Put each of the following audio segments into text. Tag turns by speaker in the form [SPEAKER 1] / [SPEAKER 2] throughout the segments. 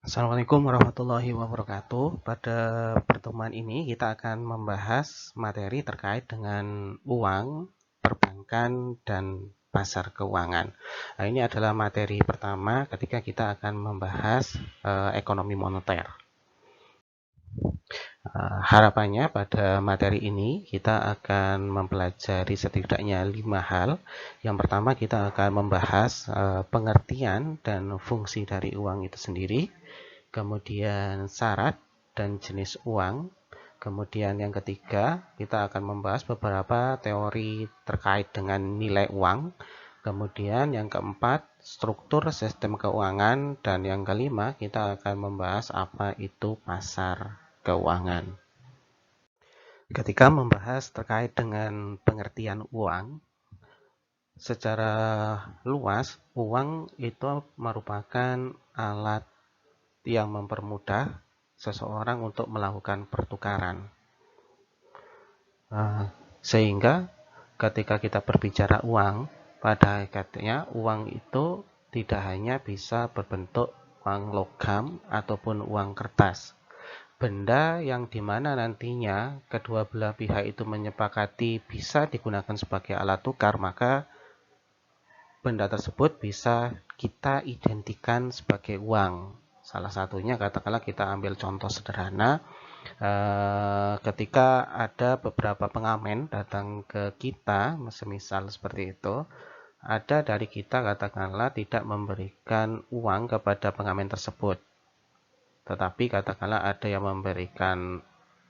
[SPEAKER 1] Assalamualaikum warahmatullahi wabarakatuh. Pada pertemuan ini kita akan membahas materi terkait dengan uang, perbankan, dan pasar keuangan. Nah, ini adalah materi pertama ketika kita akan membahas ekonomi moneter. Harapannya pada materi ini kita akan mempelajari setidaknya 5 hal. Yang pertama kita akan membahas pengertian dan fungsi dari uang itu sendiri. Kemudian syarat dan jenis uang. Kemudian yang ketiga, kita akan membahas beberapa teori terkait dengan nilai uang. Kemudian yang keempat, struktur sistem keuangan. Dan yang kelima, kita akan membahas apa itu pasar keuangan. Ketika membahas terkait dengan pengertian uang, secara luas, uang itu merupakan alat yang mempermudah seseorang untuk melakukan pertukaran. Sehingga ketika kita berbicara uang, pada hakikatnya uang itu tidak hanya bisa berbentuk uang logam ataupun uang kertas. Benda yang dimana nantinya kedua belah pihak itu menyepakati bisa digunakan sebagai alat tukar, maka benda tersebut bisa kita identikan sebagai uang. Salah satunya katakanlah kita ambil contoh sederhana, ketika ada beberapa pengamen datang ke kita, semisal seperti itu, ada dari kita katakanlah tidak memberikan uang kepada pengamen tersebut, tetapi katakanlah ada yang memberikan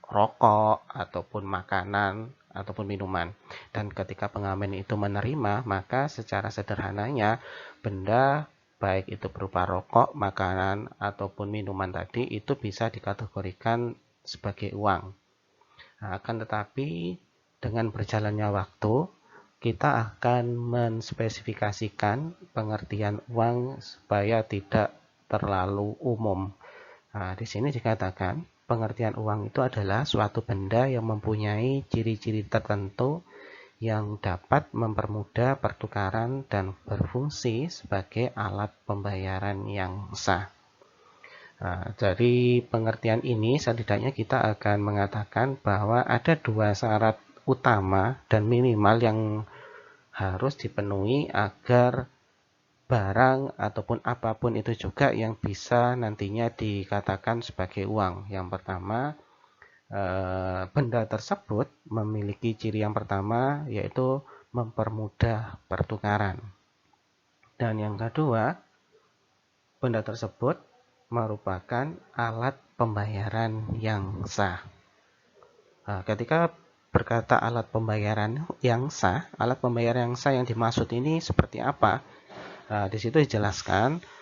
[SPEAKER 1] rokok ataupun makanan ataupun minuman, dan ketika pengamen itu menerima, maka secara sederhananya benda baik itu berupa rokok, makanan ataupun minuman tadi itu bisa dikategorikan sebagai uang. Nah, akan tetapi dengan berjalannya waktu kita akan menspesifikasikan pengertian uang supaya tidak terlalu umum. Nah, di sini dikatakan pengertian uang itu adalah suatu benda yang mempunyai ciri-ciri tertentu yang dapat mempermudah pertukaran dan berfungsi sebagai alat pembayaran yang sah. Nah, dari pengertian ini setidaknya kita akan mengatakan bahwa ada dua syarat utama dan minimal yang harus dipenuhi agar barang ataupun apapun itu juga yang bisa nantinya dikatakan sebagai uang. Yang pertama, benda tersebut memiliki ciri yang pertama, yaitu mempermudah pertukaran. Dan yang kedua, benda tersebut merupakan alat pembayaran yang sah. Nah, ketika berkata alat pembayaran yang sah, alat pembayaran yang sah yang dimaksud ini seperti apa? Nah, di situ dijelaskan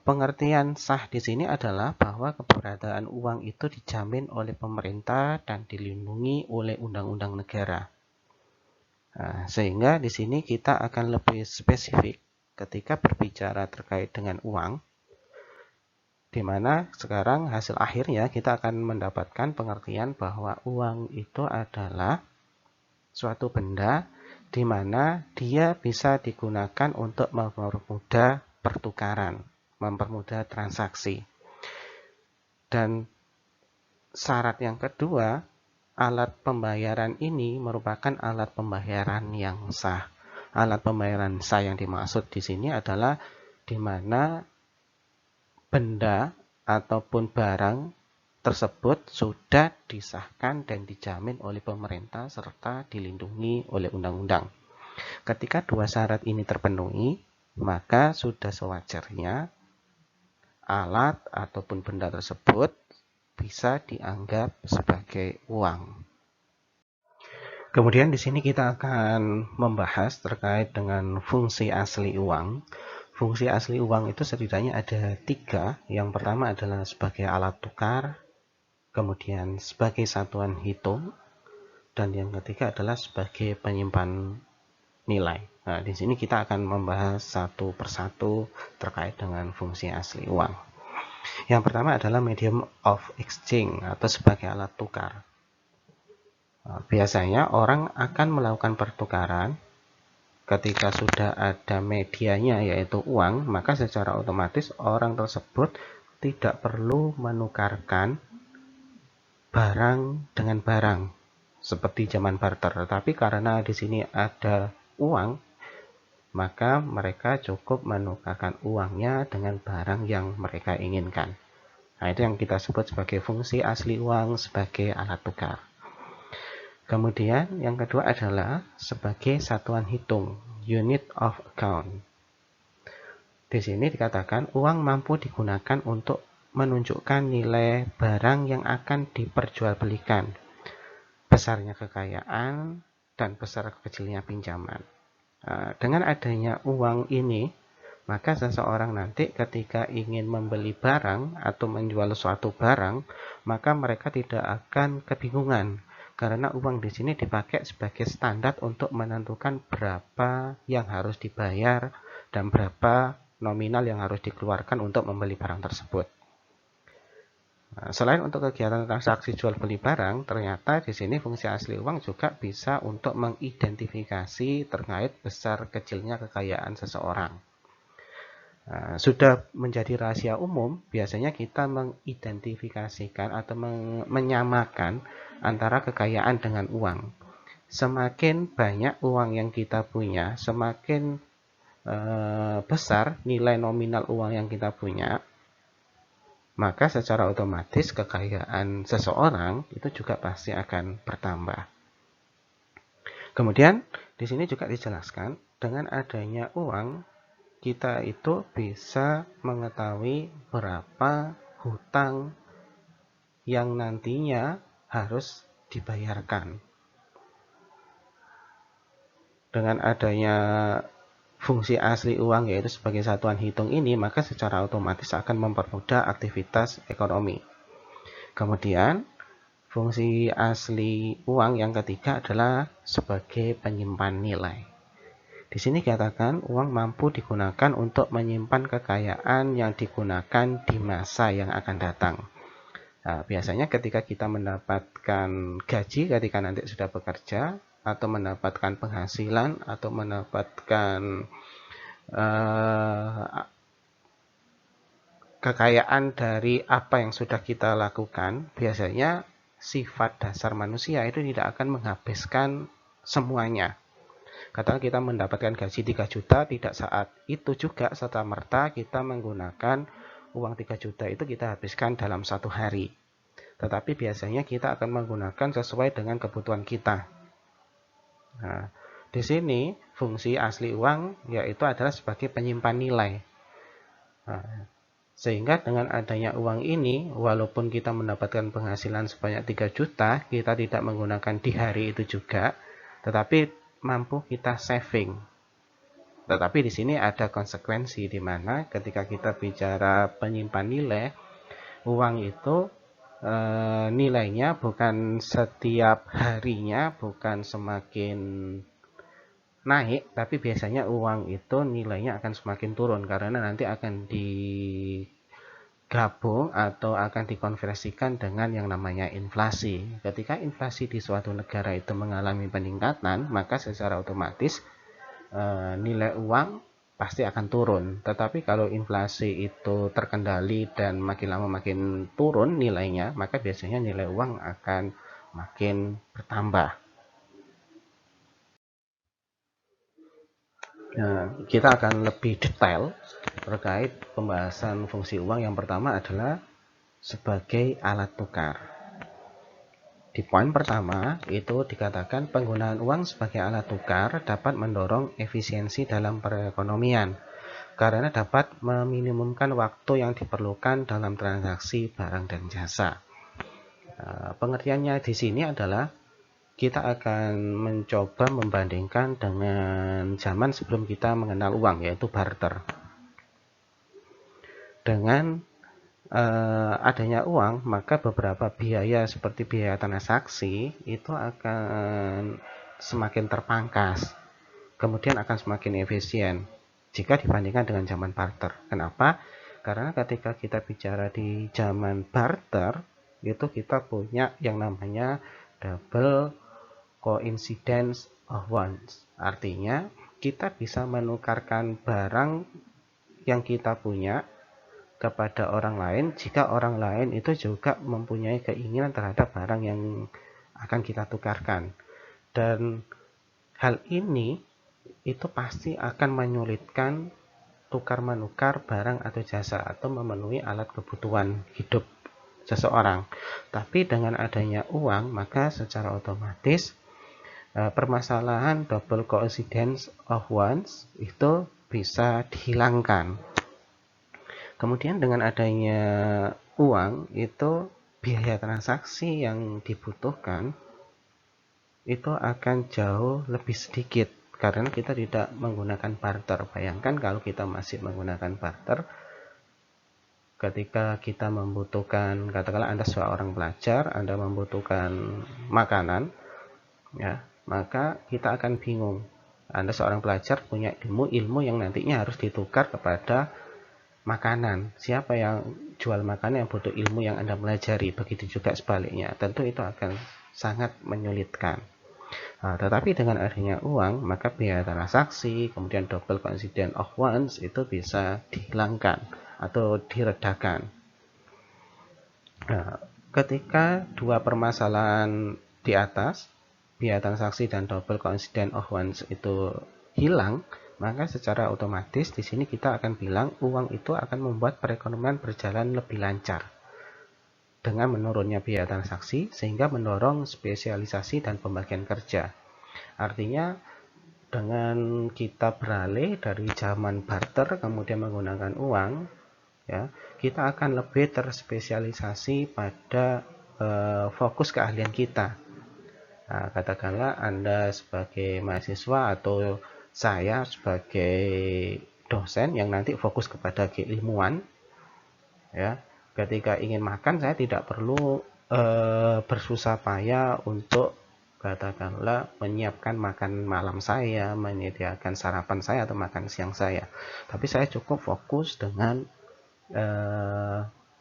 [SPEAKER 1] pengertian sah di sini adalah bahwa keberadaan uang itu dijamin oleh pemerintah dan dilindungi oleh undang-undang negara. Nah, sehingga di sini kita akan lebih spesifik ketika berbicara terkait dengan uang, di mana sekarang hasil akhirnya kita akan mendapatkan pengertian bahwa uang itu adalah suatu benda di mana dia bisa digunakan untuk mempermudah pertukaran, mempermudah transaksi. Dan syarat yang kedua, alat pembayaran ini merupakan alat pembayaran yang sah. Alat pembayaran sah yang dimaksud di sini adalah di mana benda ataupun barang tersebut sudah disahkan dan dijamin oleh pemerintah serta dilindungi oleh undang-undang. Ketika dua syarat ini terpenuhi, maka sudah sewajarnya alat ataupun benda tersebut bisa dianggap sebagai uang. Kemudian di sini kita akan membahas terkait dengan fungsi asli uang. Fungsi asli uang itu setidaknya ada 3. Yang pertama adalah sebagai alat tukar, kemudian sebagai satuan hitung, dan yang ketiga adalah sebagai penyimpan nilai. Nah, di sini kita akan membahas satu persatu terkait dengan fungsi asli uang. Yang pertama adalah medium of exchange atau sebagai alat tukar. Biasanya orang akan melakukan pertukaran ketika sudah ada medianya yaitu uang, maka secara otomatis orang tersebut tidak perlu menukarkan barang dengan barang seperti zaman barter, tapi karena di sini ada uang, maka mereka cukup menukarkan uangnya dengan barang yang mereka inginkan. Nah, itu yang kita sebut sebagai fungsi asli uang sebagai alat tukar. Kemudian yang kedua adalah sebagai satuan hitung, unit of account. Di sini dikatakan uang mampu digunakan untuk menunjukkan nilai barang yang akan diperjualbelikan, besarnya kekayaan, dan besar kecilnya pinjaman. Dengan adanya uang ini, maka seseorang nanti ketika ingin membeli barang atau menjual suatu barang, maka mereka tidak akan kebingungan karena uang di sini dipakai sebagai standar untuk menentukan berapa yang harus dibayar dan berapa nominal yang harus dikeluarkan untuk membeli barang tersebut. Selain untuk kegiatan transaksi jual beli barang, ternyata di sini fungsi asli uang juga bisa untuk mengidentifikasi terkait besar kecilnya kekayaan seseorang. Sudah menjadi rahasia umum, biasanya kita mengidentifikasikan atau menyamakan antara kekayaan dengan uang. Semakin banyak uang yang kita punya, semakin besar nilai nominal uang yang kita punya, maka secara otomatis kekayaan seseorang itu juga pasti akan bertambah. Kemudian di sini juga dijelaskan dengan adanya uang kita itu bisa mengetahui berapa hutang yang nantinya harus dibayarkan. Dengan adanya fungsi asli uang yaitu sebagai satuan hitung ini, maka secara otomatis akan mempermudah aktivitas ekonomi. Kemudian, fungsi asli uang yang ketiga adalah sebagai penyimpan nilai. Di sini dikatakan uang mampu digunakan untuk menyimpan kekayaan yang digunakan di masa yang akan datang. Nah, biasanya ketika kita mendapatkan gaji ketika nanti sudah bekerja, atau mendapatkan penghasilan, atau mendapatkan kekayaan dari apa yang sudah kita lakukan, biasanya sifat dasar manusia itu tidak akan menghabiskan semuanya. Katakan kita mendapatkan gaji 3 juta, tidak saat itu juga serta-merta kita menggunakan uang 3 juta itu kita habiskan dalam satu hari. Tetapi biasanya kita akan menggunakan sesuai dengan kebutuhan kita. Nah, di sini fungsi asli uang yaitu adalah sebagai penyimpan nilai. Nah, sehingga dengan adanya uang ini, walaupun kita mendapatkan penghasilan sebanyak 3 juta, kita tidak menggunakan di hari itu juga, tetapi mampu kita saving. Tetapi di sini ada konsekuensi di mana ketika kita bicara penyimpan nilai, uang itu nilainya bukan setiap harinya, bukan semakin naik, tapi biasanya uang itu nilainya akan semakin turun karena nanti akan digabung atau akan dikonversikan dengan yang namanya inflasi. Ketika inflasi di suatu negara itu mengalami peningkatan, maka secara otomatis nilai uang pasti akan turun. Tetapi kalau inflasi itu terkendali dan makin lama makin turun nilainya, maka biasanya nilai uang akan makin bertambah. Nah, kita akan lebih detail terkait pembahasan fungsi uang. Yang pertama adalah sebagai alat tukar. Di poin pertama itu dikatakan penggunaan uang sebagai alat tukar dapat mendorong efisiensi dalam perekonomian karena dapat meminimumkan waktu yang diperlukan dalam transaksi barang dan jasa. Pengertiannya di sini adalah kita akan mencoba membandingkan dengan zaman sebelum kita mengenal uang, yaitu barter. Dengan adanya uang, maka beberapa biaya seperti biaya transaksi itu akan semakin terpangkas, kemudian akan semakin efisien jika dibandingkan dengan zaman barter. Kenapa? Karena ketika kita bicara di zaman barter, itu kita punya yang namanya double coincidence of wants. Artinya, kita bisa menukarkan barang yang kita punya kepada orang lain jika orang lain itu juga mempunyai keinginan terhadap barang yang akan kita tukarkan. Dan hal ini itu pasti akan menyulitkan tukar-menukar barang atau jasa atau memenuhi alat kebutuhan hidup seseorang. Tapi dengan adanya uang, maka secara otomatis permasalahan double coincidence of ones itu bisa dihilangkan. Kemudian dengan adanya uang itu biaya transaksi yang dibutuhkan itu akan jauh lebih sedikit karena kita tidak menggunakan barter. Bayangkan kalau kita masih menggunakan barter, ketika kita membutuhkan, katakanlah Anda seorang pelajar, Anda membutuhkan makanan, ya, maka kita akan bingung. Anda seorang pelajar punya ilmu yang nantinya harus ditukar kepada makanan. Siapa yang jual makanan yang butuh ilmu yang Anda pelajari? Begitu juga sebaliknya. Tentu itu akan sangat menyulitkan. Nah, tetapi dengan adanya uang, maka biaya transaksi, kemudian double coincidence of ones itu bisa dihilangkan atau diredakan. Nah, ketika dua permasalahan di atas, biaya transaksi dan double coincidence of ones itu hilang, maka secara otomatis di sini kita akan bilang uang itu akan membuat perekonomian berjalan lebih lancar dengan menurunnya biaya transaksi sehingga mendorong spesialisasi dan pembagian kerja. Artinya dengan kita beralih dari zaman barter kemudian menggunakan uang, ya, kita akan lebih terspesialisasi pada fokus keahlian kita. Nah, katakanlah Anda sebagai mahasiswa atau saya sebagai dosen yang nanti fokus kepada keilmuan, ya, ketika ingin makan saya tidak perlu bersusah payah untuk katakanlah menyiapkan makan malam saya, menyediakan sarapan saya atau makan siang saya, tapi saya cukup fokus dengan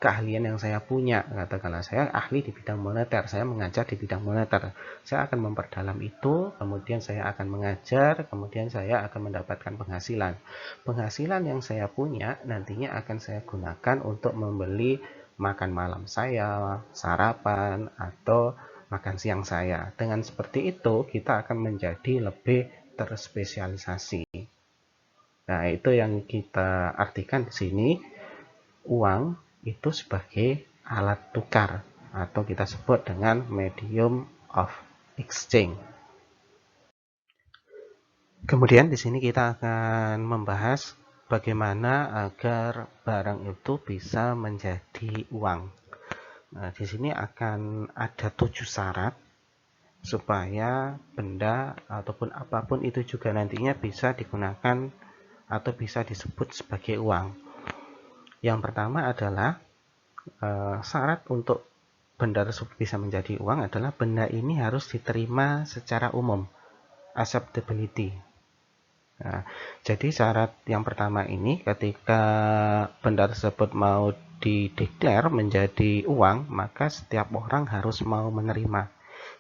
[SPEAKER 1] keahlian yang saya punya. Katakanlah saya ahli di bidang moneter, saya mengajar di bidang moneter, saya akan memperdalam itu, kemudian saya akan mengajar, kemudian saya akan mendapatkan penghasilan yang saya punya nantinya akan saya gunakan untuk membeli makan malam saya, sarapan, atau makan siang saya. Dengan seperti itu kita akan menjadi lebih terspesialisasi. Nah, itu yang kita artikan di sini, uang itu sebagai alat tukar atau kita sebut dengan medium of exchange. Kemudian di sini kita akan membahas bagaimana agar barang itu bisa menjadi uang. Nah, di sini akan ada 7 syarat supaya benda ataupun apapun itu juga nantinya bisa digunakan atau bisa disebut sebagai uang. Yang pertama adalah syarat untuk benda tersebut bisa menjadi uang adalah benda ini harus diterima secara umum, acceptability. Nah, jadi syarat yang pertama ini ketika benda tersebut mau dideklar menjadi uang, maka setiap orang harus mau menerima.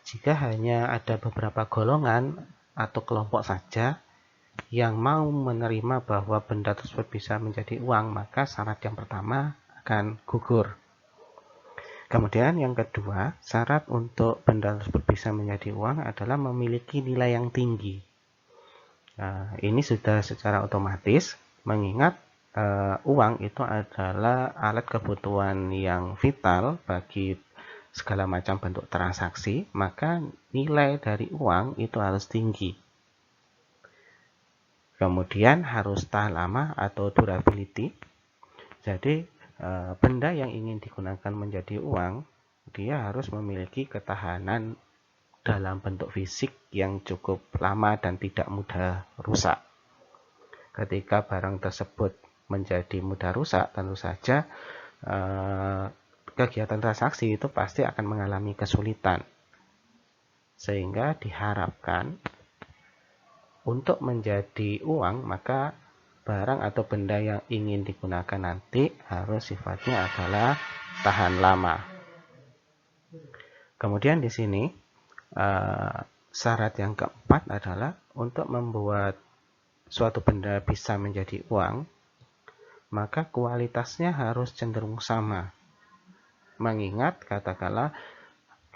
[SPEAKER 1] Jika hanya ada beberapa golongan atau kelompok saja yang mau menerima bahwa benda tersebut bisa menjadi uang, maka syarat yang pertama akan gugur. Kemudian yang kedua, syarat untuk benda tersebut bisa menjadi uang adalah memiliki nilai yang tinggi. Nah, ini sudah secara otomatis mengingat uang itu adalah alat kebutuhan yang vital bagi segala macam bentuk transaksi, maka nilai dari uang itu harus tinggi. Kemudian harus tahan lama atau durability. Jadi benda yang ingin digunakan menjadi uang, dia harus memiliki ketahanan dalam bentuk fisik yang cukup lama dan tidak mudah rusak. Ketika barang tersebut menjadi mudah rusak, tentu saja kegiatan transaksi itu pasti akan mengalami kesulitan. Sehingga diharapkan untuk menjadi uang, maka barang atau benda yang ingin digunakan nanti harus sifatnya adalah tahan lama. Kemudian di sini syarat yang keempat adalah untuk membuat suatu benda bisa menjadi uang, maka kualitasnya harus cenderung sama. Mengingat katakanlah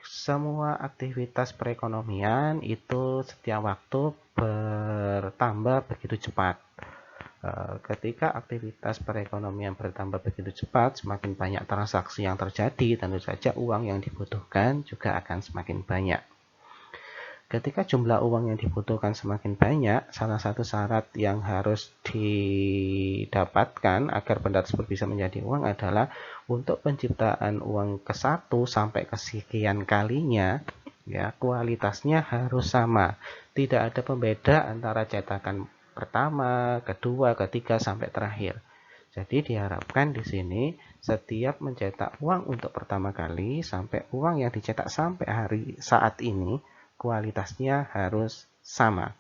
[SPEAKER 1] semua aktivitas perekonomian itu setiap waktu bertambah begitu cepat. Ketika aktivitas perekonomian bertambah begitu cepat, semakin banyak transaksi yang terjadi, tentu saja uang yang dibutuhkan juga akan semakin banyak. Ketika jumlah uang yang dibutuhkan semakin banyak, salah satu syarat yang harus didapatkan agar benda tersebut bisa menjadi uang adalah untuk penciptaan uang ke-1 sampai kesekian kalinya, ya, kualitasnya harus sama. Tidak ada pembeda antara cetakan pertama, kedua, ketiga, sampai terakhir. Jadi diharapkan di sini setiap mencetak uang untuk pertama kali sampai uang yang dicetak sampai saat ini, kualitasnya harus sama,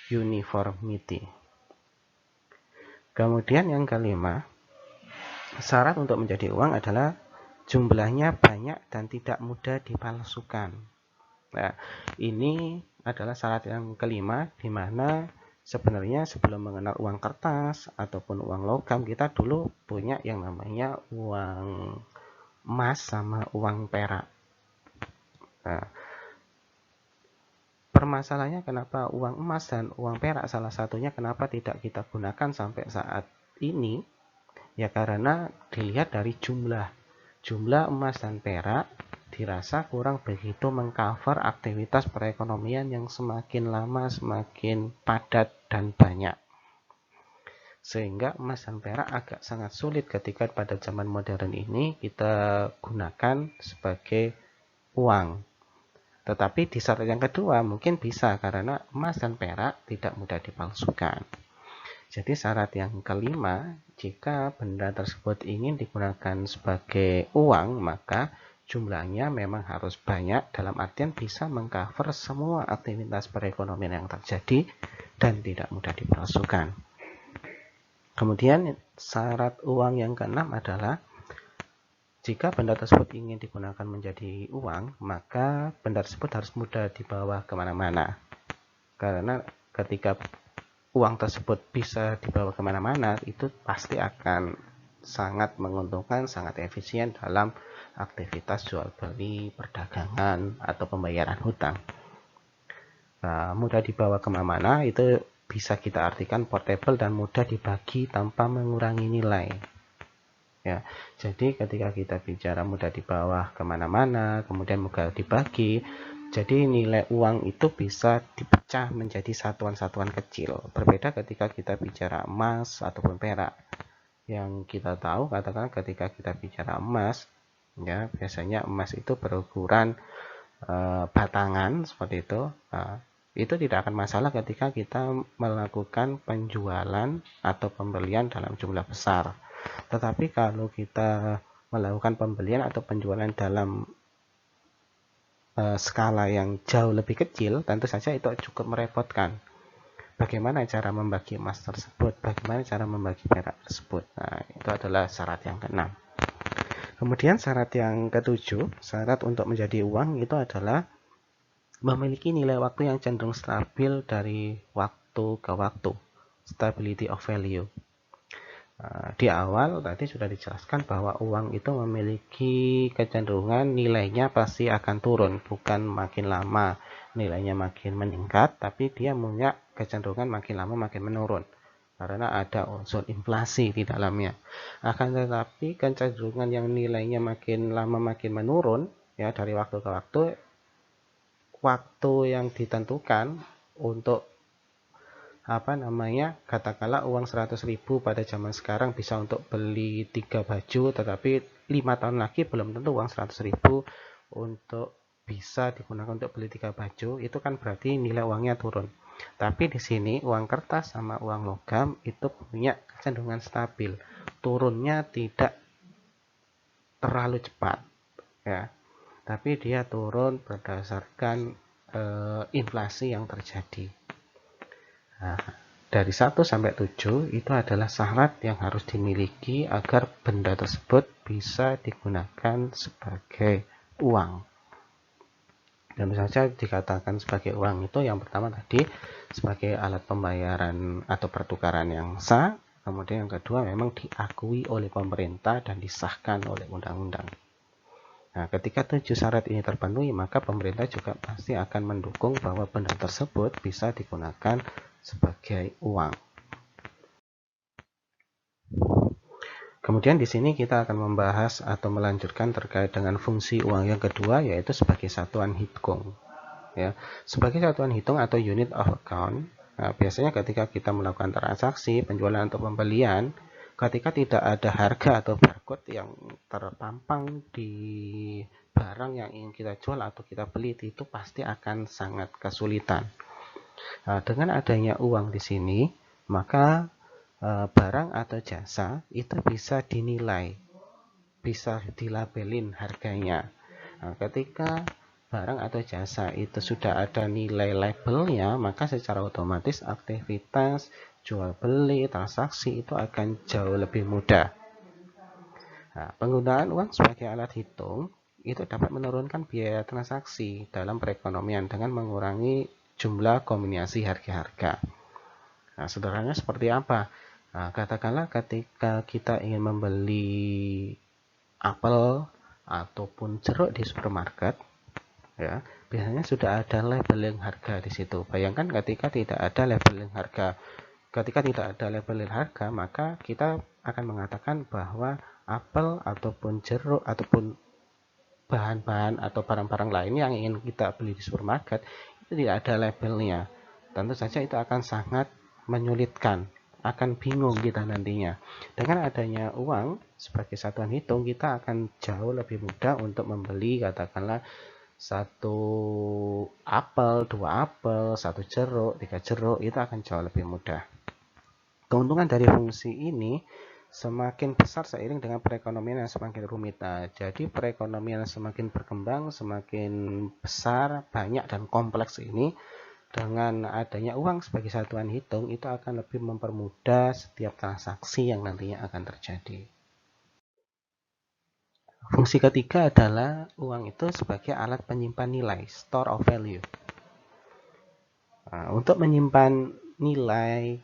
[SPEAKER 1] uniformity. Kemudian yang kelima, syarat untuk menjadi uang adalah jumlahnya banyak dan tidak mudah dipalsukan. Nah, ini adalah syarat yang kelima, di mana sebenarnya sebelum mengenal uang kertas ataupun uang logam, kita dulu punya yang namanya uang emas sama uang perak. Nah, permasalahannya kenapa uang emas dan uang perak salah satunya kenapa tidak kita gunakan sampai saat ini? Ya karena dilihat dari jumlah emas dan perak dirasa kurang begitu mengcover aktivitas perekonomian yang semakin lama semakin padat dan banyak. Sehingga emas dan perak agak sangat sulit ketika pada zaman modern ini kita gunakan sebagai uang. Tetapi di syarat yang kedua mungkin bisa karena emas dan perak tidak mudah dipalsukan. Jadi syarat yang kelima, jika benda tersebut ingin digunakan sebagai uang, maka jumlahnya memang harus banyak dalam artian bisa mengcover semua aktivitas perekonomian yang terjadi dan tidak mudah dipalsukan. Kemudian syarat uang yang keenam adalah jika benda tersebut ingin digunakan menjadi uang, maka benda tersebut harus mudah dibawa kemana-mana. Karena ketika uang tersebut bisa dibawa kemana-mana, itu pasti akan sangat menguntungkan, sangat efisien dalam aktivitas jual beli, perdagangan, atau pembayaran hutang. Nah, mudah dibawa kemana-mana itu bisa kita artikan portable dan mudah dibagi tanpa mengurangi nilai. Ya, jadi ketika kita bicara mudah dibawa kemana-mana, kemudian mudah dibagi, jadi nilai uang itu bisa dipecah menjadi satuan-satuan kecil. Berbeda ketika kita bicara emas ataupun perak. Yang kita tahu, katakan ketika kita bicara emas, ya biasanya emas itu berukuran batangan seperti itu. Itu tidak akan masalah ketika kita melakukan penjualan atau pembelian dalam jumlah besar. Tetapi kalau kita melakukan pembelian atau penjualan dalam skala yang jauh lebih kecil, tentu saja itu cukup merepotkan. Bagaimana cara membagi emas tersebut? Bagaimana cara membagi perak tersebut? Nah, itu adalah syarat yang keenam. Kemudian syarat yang ketujuh, syarat untuk menjadi uang itu adalah memiliki nilai waktu yang cenderung stabil dari waktu ke waktu. Stability of value. Di awal tadi sudah dijelaskan bahwa uang itu memiliki kecenderungan nilainya pasti akan turun, bukan makin lama nilainya makin meningkat, tapi dia punya kecenderungan makin lama makin menurun karena ada unsur inflasi di dalamnya. Akan tetapi kecenderungan yang nilainya makin lama makin menurun ya dari waktu ke waktu yang ditentukan untuk katakanlah uang 100.000 pada zaman sekarang bisa untuk beli 3 baju, tetapi 5 tahun lagi belum tentu uang 100.000 untuk bisa digunakan untuk beli 3 baju, itu kan berarti nilai uangnya turun. Tapi di sini uang kertas sama uang logam itu punya kecenderungan stabil, turunnya tidak terlalu cepat ya, tapi dia turun berdasarkan inflasi yang terjadi. Nah, dari 1 sampai 7 itu adalah syarat yang harus dimiliki agar benda tersebut bisa digunakan sebagai uang. Dan saja dikatakan sebagai uang itu yang pertama tadi sebagai alat pembayaran atau pertukaran yang sah, Kemudian yang kedua memang diakui oleh pemerintah dan disahkan oleh undang-undang. Nah, ketika 7 syarat ini terpenuhi, maka pemerintah juga pasti akan mendukung bahwa benda tersebut bisa digunakan sebagai uang. Kemudian di sini kita akan membahas atau melanjutkan terkait dengan fungsi uang yang kedua, yaitu sebagai satuan hitung. Ya, sebagai satuan hitung atau unit of account, nah, biasanya ketika kita melakukan transaksi penjualan atau pembelian, ketika tidak ada harga atau barcode yang terpampang di barang yang ingin kita jual atau kita beli, itu pasti akan sangat kesulitan. Nah, dengan adanya uang di sini, maka barang atau jasa itu bisa dinilai, bisa dilabelin harganya. Nah, ketika barang atau jasa itu sudah ada nilai labelnya, maka secara otomatis aktivitas jual beli, transaksi itu akan jauh lebih mudah. Nah, penggunaan uang sebagai alat hitung itu dapat menurunkan biaya transaksi dalam perekonomian dengan mengurangi jumlah kombinasi harga-harga. Nah, sederhananya seperti apa? Nah, katakanlah ketika kita ingin membeli apel ataupun jeruk di supermarket, ya, biasanya sudah ada labeling harga di situ. Bayangkan ketika tidak ada labeling harga. Ketika tidak ada labeling harga, maka kita akan mengatakan bahwa apel ataupun jeruk ataupun bahan-bahan atau barang-barang lain yang ingin kita beli di supermarket itu tidak ada labelnya. Tentu saja itu akan sangat menyulitkan, akan bingung kita nantinya. Dengan adanya uang sebagai satuan hitung, kita akan jauh lebih mudah untuk membeli, katakanlah satu apel, dua apel, satu jeruk, tiga jeruk, itu akan jauh lebih mudah. Keuntungan dari fungsi ini semakin besar seiring dengan perekonomian yang semakin rumit. Nah, jadi perekonomian yang semakin berkembang, semakin besar, banyak dan kompleks ini, dengan adanya uang sebagai satuan hitung itu akan lebih mempermudah setiap transaksi yang nantinya akan terjadi. Fungsi ketiga adalah uang itu sebagai alat penyimpan nilai, store of value. Nah, untuk menyimpan nilai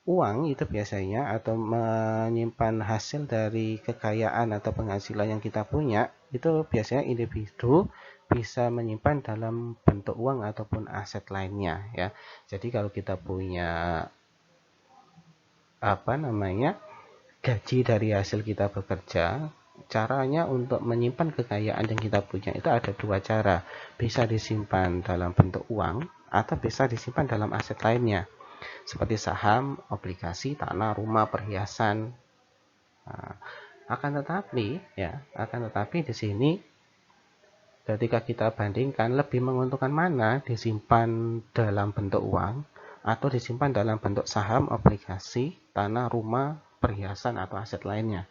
[SPEAKER 1] uang itu biasanya atau menyimpan hasil dari kekayaan atau penghasilan yang kita punya, itu biasanya individu bisa menyimpan dalam bentuk uang ataupun aset lainnya, ya. Jadi kalau kita punya gaji dari hasil kita bekerja, caranya untuk menyimpan kekayaan yang kita punya itu ada dua cara. Bisa disimpan dalam bentuk uang atau bisa disimpan dalam aset lainnya, seperti saham, obligasi, tanah, rumah, perhiasan. Nah, akan tetapi di sini ketika kita bandingkan, lebih menguntungkan mana disimpan dalam bentuk uang atau disimpan dalam bentuk saham, obligasi, tanah, rumah, perhiasan atau aset lainnya.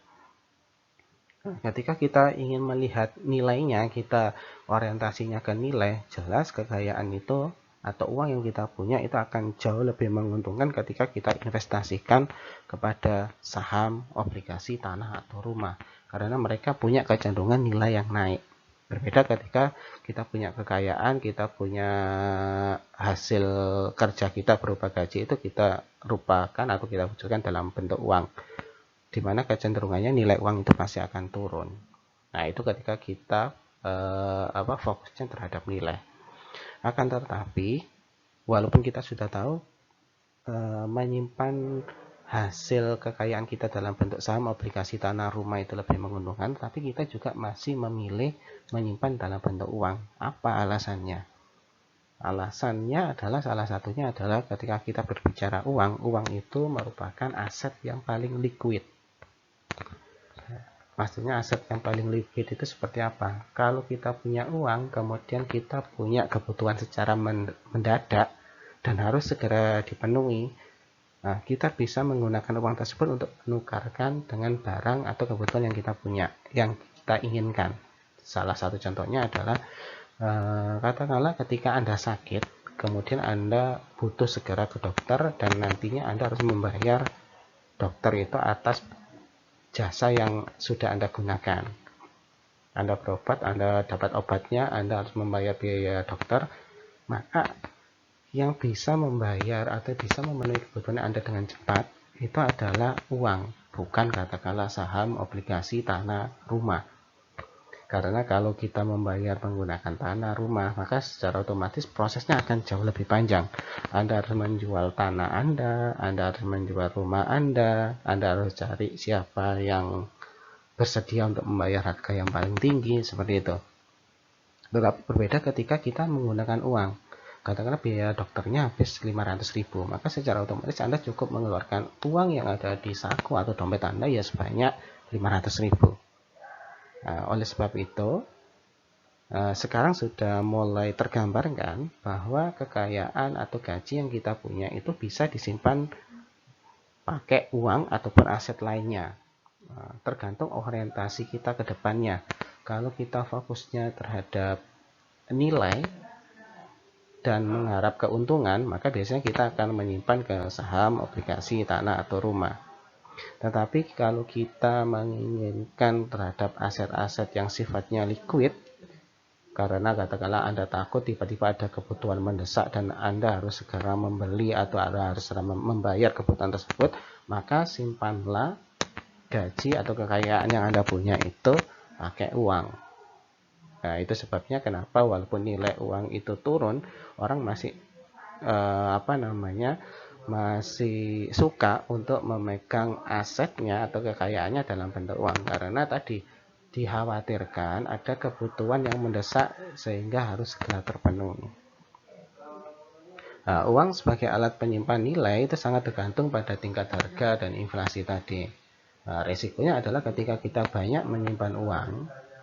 [SPEAKER 1] Ketika kita ingin melihat nilainya, kita orientasinya ke nilai, jelas kekayaan itu atau uang yang kita punya itu akan jauh lebih menguntungkan ketika kita investasikan kepada saham, obligasi, tanah, atau rumah. Karena mereka punya kecenderungan nilai yang naik. Berbeda ketika kita punya kekayaan, kita punya hasil kerja kita berupa gaji, itu kita rupakan atau kita wujudkan dalam bentuk uang, di mana kecenderungannya nilai uang itu pasti akan turun. Nah, itu ketika kita fokusnya terhadap nilai. Akan tetapi, walaupun kita sudah tahu menyimpan hasil kekayaan kita dalam bentuk saham, obligasi, tanah, rumah itu lebih menguntungkan, tapi kita juga masih memilih menyimpan dalam bentuk uang. Apa alasannya? Alasannya adalah salah satunya adalah ketika kita berbicara uang, uang itu merupakan aset yang paling liquid. Maksudnya aset yang paling liquid itu seperti apa? Kalau kita punya uang, kemudian kita punya kebutuhan secara mendadak dan harus segera dipenuhi, nah, kita bisa menggunakan uang tersebut untuk menukarkan dengan barang atau kebutuhan yang kita punya, yang kita inginkan. Salah satu contohnya adalah katakanlah ketika Anda sakit, kemudian Anda butuh segera ke dokter dan nantinya Anda harus membayar dokter itu atas jasa yang sudah Anda gunakan. Anda berobat, Anda dapat obatnya, Anda harus membayar biaya dokter, maka yang bisa membayar atau bisa memenuhi kebutuhan Anda dengan cepat itu adalah uang, bukan katakanlah saham, obligasi, tanah, rumah. Karena kalau kita membayar menggunakan tanah, rumah, maka secara otomatis prosesnya akan jauh lebih panjang. Anda harus menjual tanah Anda harus menjual rumah Anda harus cari siapa yang bersedia untuk membayar harga yang paling tinggi, seperti itu. Tetapi berbeda ketika kita menggunakan uang. Katakanlah biaya dokternya habis 500.000, maka secara otomatis Anda cukup mengeluarkan uang yang ada di saku atau dompet Anda ya sebanyak 500.000. Nah, oleh sebab itu, sekarang sudah mulai tergambarkan bahwa kekayaan atau gaji yang kita punya itu bisa disimpan pakai uang ataupun aset lainnya. Tergantung orientasi kita ke depannya. Kalau kita fokusnya terhadap nilai dan mengharap keuntungan, maka biasanya kita akan menyimpan ke saham, obligasi, tanah, atau rumah. Tetapi kalau kita menginginkan terhadap aset-aset yang sifatnya liquid, karena katakanlah Anda takut tiba-tiba ada kebutuhan mendesak dan Anda harus segera membeli atau Anda harus segera membayar kebutuhan tersebut, maka simpanlah gaji atau kekayaan yang Anda punya itu pakai uang. Nah, itu sebabnya kenapa walaupun nilai uang itu turun, orang masih masih suka untuk memegang asetnya atau kekayaannya dalam bentuk uang, karena tadi dikhawatirkan ada kebutuhan yang mendesak sehingga harus segera terpenuhi. Nah, uang sebagai alat penyimpan nilai itu sangat tergantung pada tingkat harga dan inflasi tadi. Nah, resikonya adalah ketika kita banyak menyimpan uang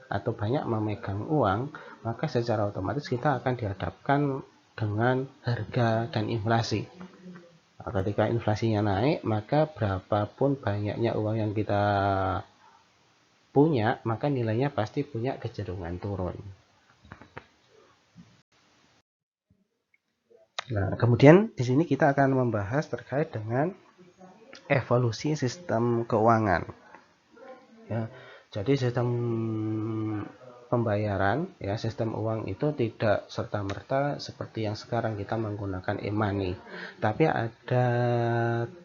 [SPEAKER 1] atau banyak memegang uang, maka secara otomatis kita akan dihadapkan dengan harga dan inflasi. Nah, ketika inflasinya naik, maka berapapun banyaknya uang yang kita punya, maka nilainya pasti punya kecenderungan turun. Nah, kemudian di sini kita akan membahas terkait dengan evolusi sistem keuangan. Ya, jadi sistem pembayaran, ya, sistem uang itu tidak serta-merta seperti yang sekarang kita menggunakan e-money, tapi ada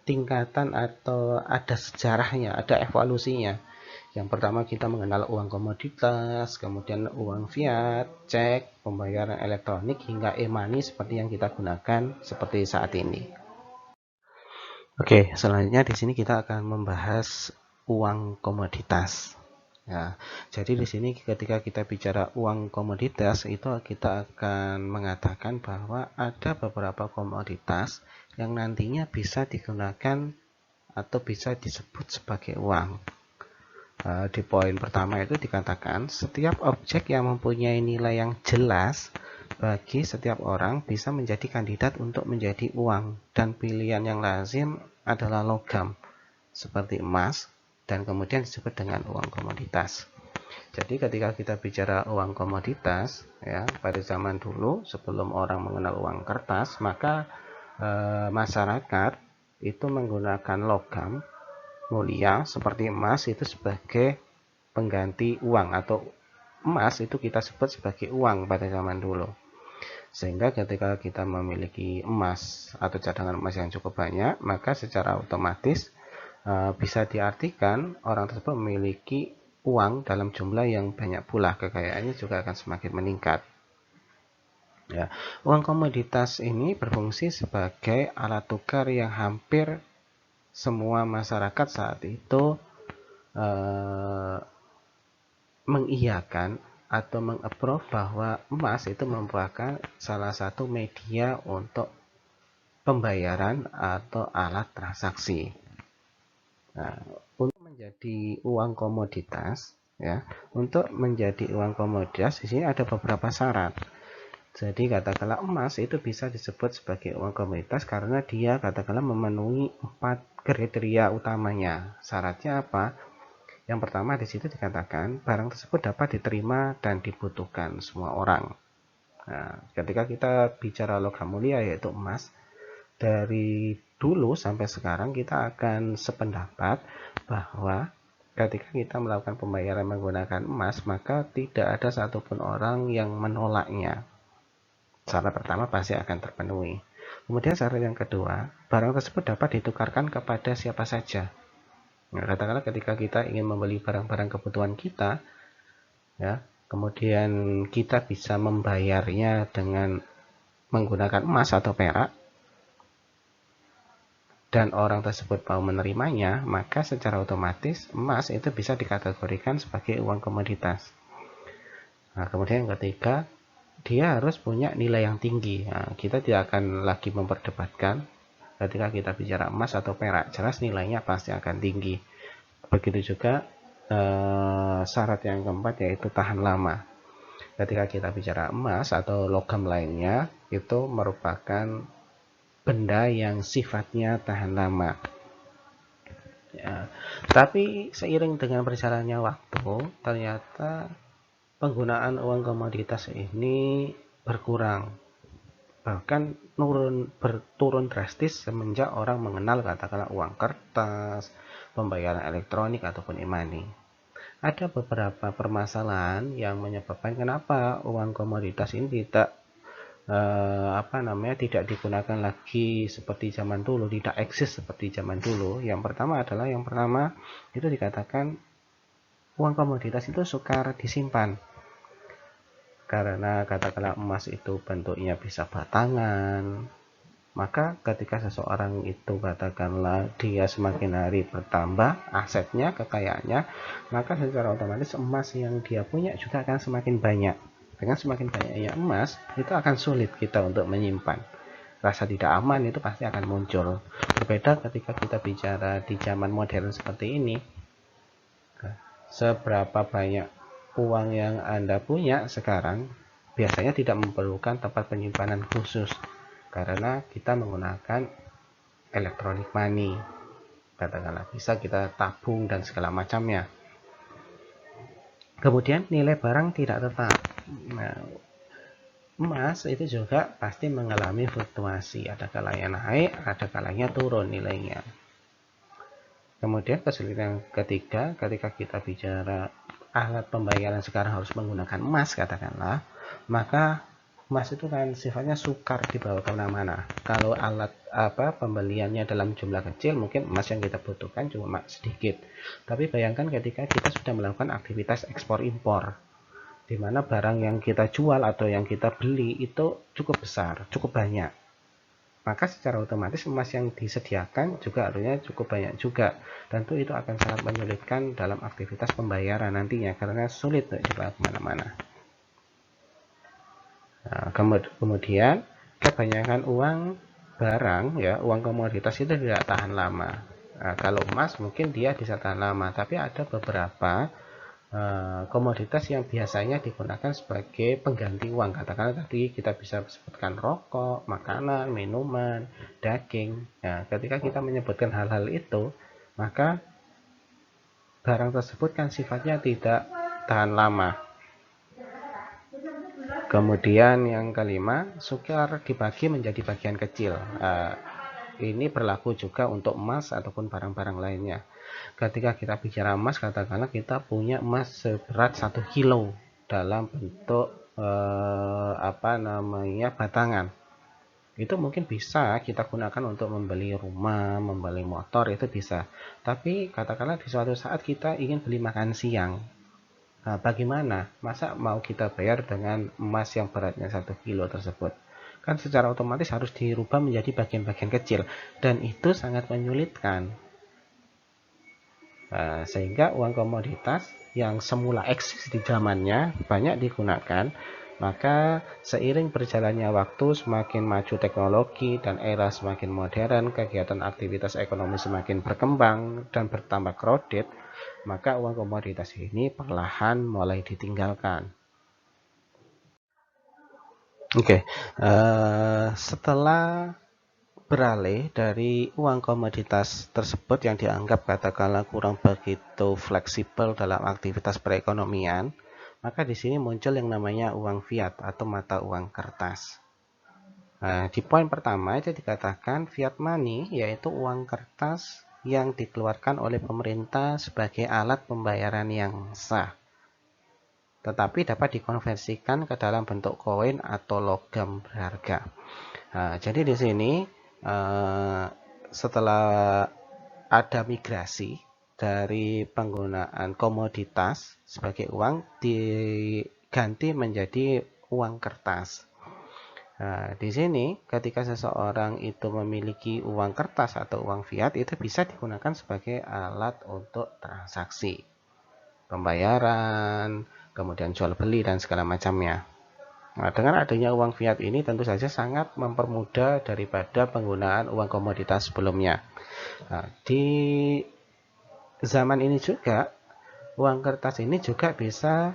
[SPEAKER 1] tingkatan atau ada sejarahnya, ada evolusinya. Yang pertama kita mengenal uang komoditas, kemudian uang fiat, cek, pembayaran elektronik, hingga e-money seperti yang kita gunakan seperti saat ini. Oke, selanjutnya di sini kita akan membahas uang komoditas. Ya, jadi di sini ketika kita bicara uang komoditas itu kita akan mengatakan bahwa ada beberapa komoditas yang nantinya bisa digunakan atau bisa disebut sebagai uang. Di poin pertama itu dikatakan setiap objek yang mempunyai nilai yang jelas bagi setiap orang bisa menjadi kandidat untuk menjadi uang, dan pilihan yang lazim adalah logam seperti emas dan kemudian disebut dengan uang komoditas. Jadi ketika kita bicara uang komoditas, ya, pada zaman dulu sebelum orang mengenal uang kertas, maka masyarakat itu menggunakan logam mulia seperti emas itu sebagai pengganti uang, atau emas itu kita sebut sebagai uang pada zaman dulu. Sehingga ketika kita memiliki emas atau cadangan emas yang cukup banyak, maka secara otomatis bisa diartikan orang tersebut memiliki uang dalam jumlah yang banyak pula, kekayaannya juga akan semakin meningkat. Ya, uang komoditas ini berfungsi sebagai alat tukar yang hampir semua masyarakat saat itu mengiyakan atau mengapprove bahwa emas itu merupakan salah satu media untuk pembayaran atau alat transaksi. Nah, untuk menjadi uang komoditas, ya, untuk menjadi uang komoditas di sini ada beberapa syarat. Jadi katakanlah emas itu bisa disebut sebagai uang komoditas karena dia katakanlah memenuhi 4 kriteria utamanya. Syaratnya apa? Yang pertama di situ dikatakan barang tersebut dapat diterima dan dibutuhkan semua orang. Nah, ketika kita bicara logam mulia yaitu emas, dari dulu sampai sekarang kita akan sependapat bahwa ketika kita melakukan pembayaran menggunakan emas, maka tidak ada satupun orang yang menolaknya. Syarat pertama pasti akan terpenuhi. Kemudian syarat yang kedua, barang tersebut dapat ditukarkan kepada siapa saja. Nah, katakanlah ketika kita ingin membeli barang-barang kebutuhan kita, ya, kemudian kita bisa membayarnya dengan menggunakan emas atau perak, dan orang tersebut mau menerimanya, maka secara otomatis emas itu bisa dikategorikan sebagai uang komoditas. Nah, kemudian yang ketiga, dia harus punya nilai yang tinggi. Nah, kita tidak akan lagi memperdebatkan ketika kita bicara emas atau perak, jelas nilainya pasti akan tinggi. Begitu juga syarat yang keempat, yaitu tahan lama. Ketika kita bicara emas atau logam lainnya, itu merupakan benda yang sifatnya tahan lama. Ya, tapi seiring dengan berjalannya waktu, ternyata penggunaan uang komoditas ini berkurang, bahkan berturun drastis semenjak orang mengenal katakanlah uang kertas, pembayaran elektronik ataupun e-money. Ada beberapa permasalahan yang menyebabkan kenapa uang komoditas ini tidak digunakan lagi seperti zaman dulu, tidak eksis seperti zaman dulu. Yang pertama itu dikatakan uang komoditas itu sukar disimpan, karena katakanlah emas itu bentuknya bisa batangan. Maka ketika seseorang itu katakanlah dia semakin hari bertambah asetnya, kekayaannya, maka secara otomatis emas yang dia punya juga akan semakin banyak. Dengan semakin banyaknya emas, itu akan sulit kita untuk menyimpan. Rasa tidak aman itu pasti akan muncul. Berbeda ketika kita bicara di zaman modern seperti ini, seberapa banyak uang yang Anda punya sekarang biasanya tidak memerlukan tempat penyimpanan khusus, karena kita menggunakan electronic money. Katakanlah bisa kita tabung dan segala macamnya. Kemudian nilai barang tidak tetap. Nah, emas itu juga pasti mengalami fluktuasi, ada kalanya naik, ada kalanya turun nilainya. Kemudian kesulitan ketiga, ketika kita bicara alat pembayaran sekarang harus menggunakan emas katakanlah, maka emas itu kan sifatnya sukar dibawa kemana-mana. Kalau alat pembeliannya dalam jumlah kecil, mungkin emas yang kita butuhkan cuma sedikit. Tapi bayangkan ketika kita sudah melakukan aktivitas ekspor impor, di mana barang yang kita jual atau yang kita beli itu cukup besar, cukup banyak. Maka secara otomatis emas yang disediakan juga harusnya cukup banyak juga. Tentu itu akan sangat menyulitkan dalam aktivitas pembayaran nantinya, karena sulit untuk dibawa kemana-mana. Nah, kemudian kebanyakan uang barang, ya, uang komoditas itu tidak tahan lama. Nah, kalau emas mungkin dia bisa tahan lama, tapi ada beberapa komoditas yang biasanya digunakan sebagai pengganti uang. Katakanlah tadi kita bisa sebutkan rokok, makanan, minuman, daging. Nah, ketika kita menyebutkan hal-hal itu, maka barang tersebut kan sifatnya tidak tahan lama. Kemudian yang kelima, sukar dibagi menjadi bagian kecil. Ini berlaku juga untuk emas ataupun barang-barang lainnya. Ketika kita bicara emas, katakanlah kita punya emas seberat 1 kilo dalam bentuk batangan. Itu mungkin bisa kita gunakan untuk membeli rumah, membeli motor, itu bisa. Tapi katakanlah di suatu saat kita ingin beli makan siang. Nah, bagaimana? Masa mau kita bayar dengan emas yang beratnya 1 kilo tersebut? Kan secara otomatis harus dirubah menjadi bagian-bagian kecil, dan itu sangat menyulitkan. Sehingga uang komoditas yang semula eksis di zamannya banyak digunakan, maka seiring berjalannya waktu, semakin maju teknologi dan era semakin modern, kegiatan aktivitas ekonomi semakin berkembang dan bertambah crowded, maka uang komoditas ini perlahan mulai ditinggalkan. Setelah beralih dari uang komoditas tersebut yang dianggap katakanlah kurang begitu fleksibel dalam aktivitas perekonomian, maka di sini muncul yang namanya uang fiat atau mata uang kertas. Nah, di poin pertama itu dikatakan fiat money, yaitu uang kertas yang dikeluarkan oleh pemerintah sebagai alat pembayaran yang sah. tetapi dapat dikonversikan ke dalam bentuk koin atau logam berharga. Nah, jadi di sini setelah ada migrasi dari penggunaan komoditas sebagai uang diganti menjadi uang kertas. Nah, di sini ketika seseorang itu memiliki uang kertas atau uang fiat, itu bisa digunakan sebagai alat untuk transaksi, pembayaran, kemudian jual beli dan segala macamnya. Nah, dengan adanya uang fiat ini tentu saja sangat mempermudah daripada penggunaan uang komoditas sebelumnya. Nah, di zaman ini juga uang kertas ini juga bisa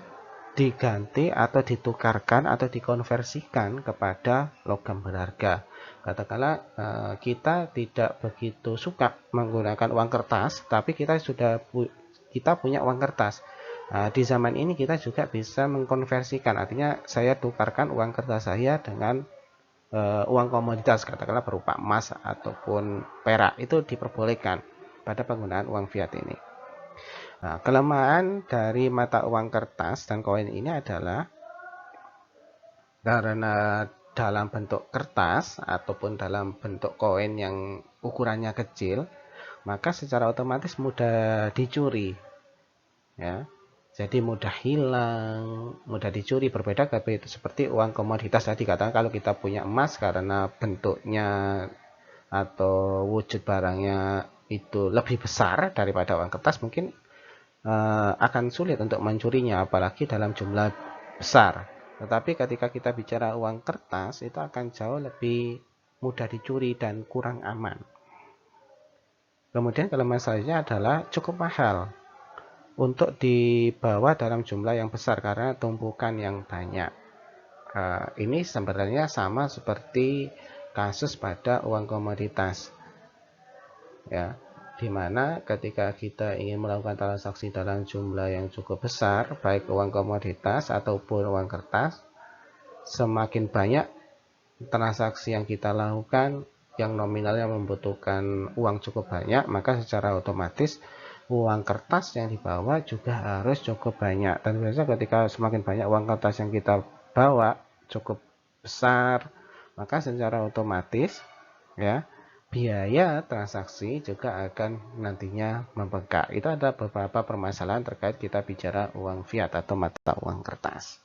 [SPEAKER 1] diganti atau ditukarkan atau dikonversikan kepada logam berharga. Katakanlah kita tidak begitu suka menggunakan uang kertas, tapi kita punya uang kertas. Nah, di zaman ini kita juga bisa mengkonversikan, artinya saya tukarkan uang kertas saya dengan uang komoditas, katakanlah berupa emas ataupun perak, itu diperbolehkan pada penggunaan uang fiat ini. Nah, kelemahan dari mata uang kertas dan koin ini adalah karena dalam bentuk kertas ataupun dalam bentuk koin yang ukurannya kecil, maka secara otomatis mudah dicuri, ya. Jadi mudah hilang, mudah dicuri. Berbeda seperti uang komoditas tadi, katakan kalau kita punya emas karena bentuknya atau wujud barangnya itu lebih besar daripada uang kertas, mungkin akan sulit untuk mencurinya, apalagi dalam jumlah besar. Tetapi ketika kita bicara uang kertas, itu akan jauh lebih mudah dicuri dan kurang aman. Kemudian kelemahan selanjutnya adalah cukup mahal untuk dibawa dalam jumlah yang besar karena tumpukan yang banyak. Ini sebenarnya sama seperti kasus pada uang komoditas, ya, di mana ketika kita ingin melakukan transaksi dalam jumlah yang cukup besar, baik uang komoditas ataupun uang kertas, semakin banyak transaksi yang kita lakukan yang nominalnya membutuhkan uang cukup banyak, maka secara otomatis uang kertas yang dibawa juga harus cukup banyak. Dan biasanya ketika semakin banyak uang kertas yang kita bawa cukup besar, maka secara otomatis, ya, biaya transaksi juga akan nantinya membengkak. Itu ada beberapa permasalahan terkait kita bicara uang fiat atau mata uang kertas.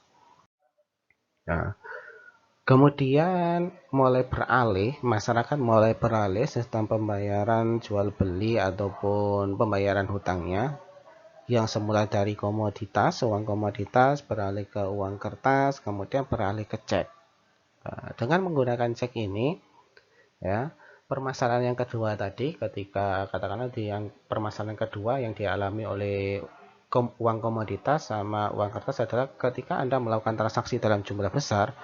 [SPEAKER 1] Nah, kemudian masyarakat mulai beralih sistem pembayaran jual beli ataupun pembayaran hutangnya yang semula dari komoditas, uang komoditas beralih ke uang kertas, kemudian beralih ke cek. Dengan menggunakan cek ini, ya, permasalahan yang kedua tadi, ketika katakanlah permasalahan kedua yang dialami oleh uang komoditas sama uang kertas adalah ketika Anda melakukan transaksi dalam jumlah besar,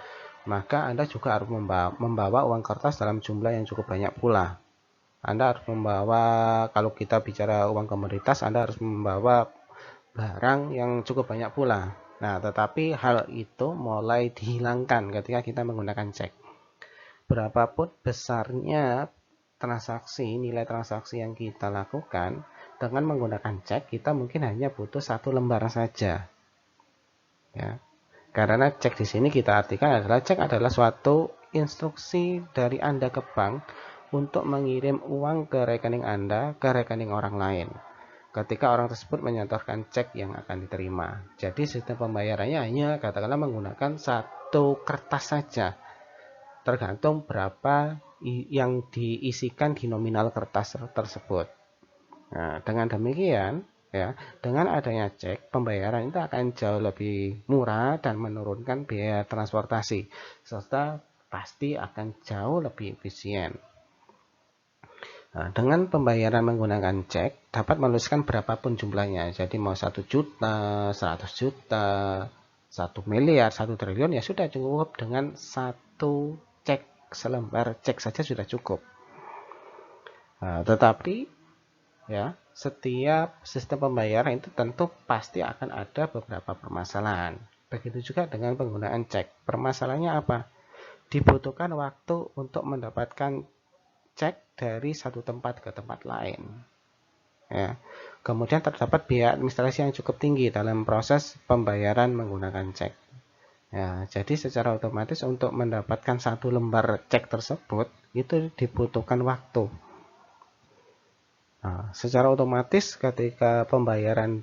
[SPEAKER 1] maka Anda juga harus membawa uang kertas dalam jumlah yang cukup banyak pula. Anda harus membawa, kalau kita bicara uang komoditas, Anda harus membawa barang yang cukup banyak pula. Nah, tetapi hal itu mulai dihilangkan ketika kita menggunakan cek. Berapapun besarnya nilai transaksi yang kita lakukan, dengan menggunakan cek, kita mungkin hanya butuh satu lembar saja. Ya. Karena cek di sini kita artikan adalah cek adalah suatu instruksi dari Anda ke bank untuk mengirim uang ke rekening Anda ke rekening orang lain, ketika orang tersebut menyetorkan cek yang akan diterima. Jadi sistem pembayarannya hanya katakanlah menggunakan satu kertas saja, tergantung berapa yang diisikan di nominal kertas tersebut. Nah, dengan demikian, ya, dengan adanya cek, pembayaran itu akan jauh lebih murah dan menurunkan biaya transportasi, serta pasti akan jauh lebih efisien. Nah, dengan pembayaran menggunakan cek, dapat menuliskan berapapun jumlahnya. Jadi mau 1 juta, 100 juta, 1 miliar, 1 triliun, ya sudah cukup dengan satu cek, selembar cek saja sudah cukup. Nah, tetapi, ya, setiap sistem pembayaran itu tentu pasti akan ada beberapa permasalahan. Begitu juga dengan penggunaan cek. Permasalahannya apa? Dibutuhkan waktu untuk mendapatkan cek dari satu tempat ke tempat lain. Ya. Kemudian terdapat biaya administrasi yang cukup tinggi dalam proses pembayaran menggunakan cek. Ya, jadi secara otomatis untuk mendapatkan satu lembar cek tersebut itu dibutuhkan waktu. Nah, secara otomatis ketika pembayaran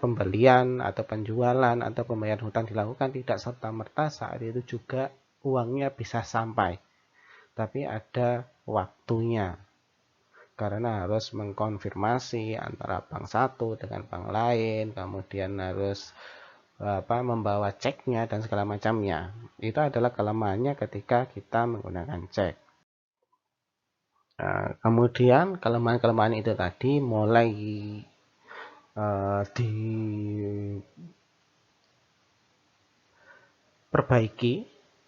[SPEAKER 1] pembelian atau penjualan atau pembayaran hutang dilakukan tidak serta-merta saat itu juga uangnya bisa sampai, tapi ada waktunya karena harus mengkonfirmasi antara bank satu dengan bank lain, kemudian harus membawa ceknya dan segala macamnya. Itu adalah kelemahannya ketika kita menggunakan cek. Nah, kemudian kelemahan-kelemahan itu tadi mulai diperbaiki,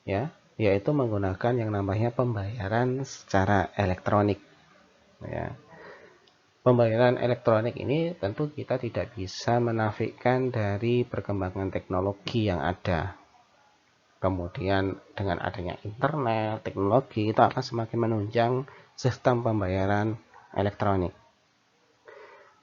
[SPEAKER 1] ya, yaitu menggunakan yang namanya pembayaran secara elektronik. Ya. Pembayaran elektronik ini tentu kita tidak bisa menafikan dari perkembangan teknologi yang ada. Kemudian dengan adanya internet, teknologi itu akan semakin menunjang sistem pembayaran elektronik.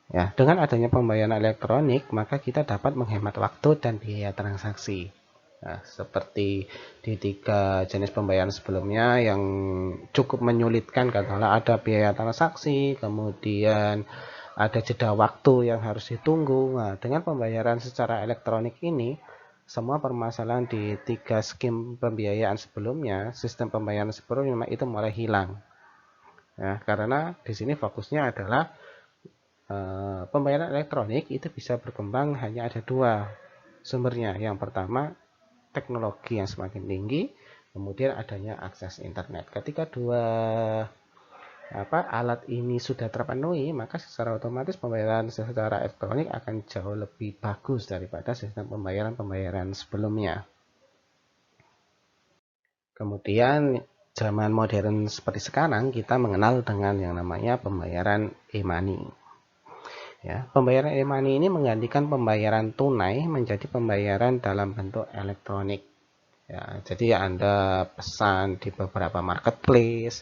[SPEAKER 1] Ya, dengan adanya pembayaran elektronik, maka kita dapat menghemat waktu dan biaya transaksi. Nah, seperti di 3 jenis pembayaran sebelumnya yang cukup menyulitkan, katakanlah ada biaya transaksi, kemudian ada jeda waktu yang harus ditunggu. Nah, dengan pembayaran secara elektronik ini, semua permasalahan di 3 skim pembiayaan sebelumnya, sistem pembayaran sebelumnya itu mulai hilang. Ya, karena di sini fokusnya adalah pembayaran elektronik itu bisa berkembang hanya ada 2 sumbernya. Yang pertama, teknologi yang semakin tinggi, kemudian adanya akses internet. Ketika 2 alat ini sudah terpenuhi, maka secara otomatis pembayaran secara elektronik akan jauh lebih bagus daripada sistem pembayaran sebelumnya. Kemudian zaman modern seperti sekarang kita mengenal dengan yang namanya pembayaran e-money. Ya, pembayaran e-money ini menggantikan pembayaran tunai menjadi pembayaran dalam bentuk elektronik. Ya, jadi Anda pesan di beberapa marketplace,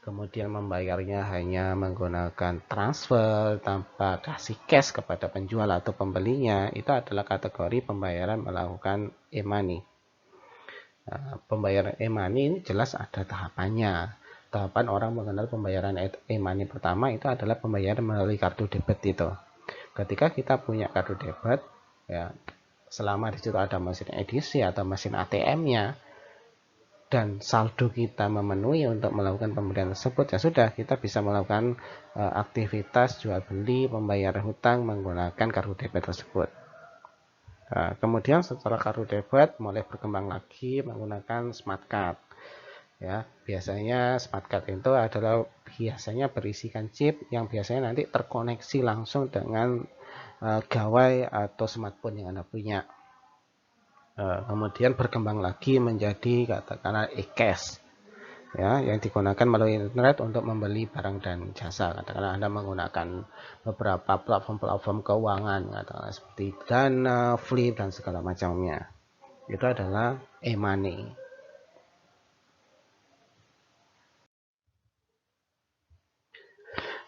[SPEAKER 1] kemudian membayarnya hanya menggunakan transfer tanpa kasih cash kepada penjual atau pembelinya, itu adalah kategori pembayaran melakukan e-money. Nah, pembayaran e-money ini jelas ada tahapannya. Tahapan orang mengenal pembayaran e-money pertama itu adalah pembayaran melalui kartu debit itu. Ketika kita punya kartu debit, ya, selama di situ ada mesin edisi atau mesin ATM-nya dan saldo kita memenuhi untuk melakukan pembelian tersebut, ya sudah kita bisa melakukan aktivitas jual beli, pembayaran hutang menggunakan kartu debit tersebut. Nah, kemudian setelah kartu debit mulai berkembang lagi menggunakan smart card. Ya, biasanya smart card itu adalah berisikan chip yang biasanya nanti terkoneksi langsung dengan gawai atau smartphone yang Anda punya. Kemudian berkembang lagi menjadi katakanlah e-cash, ya, yang digunakan melalui internet untuk membeli barang dan jasa. Katakanlah Anda menggunakan beberapa platform keuangan, katakanlah seperti Dana, Flip dan segala macamnya. Itu adalah e-money.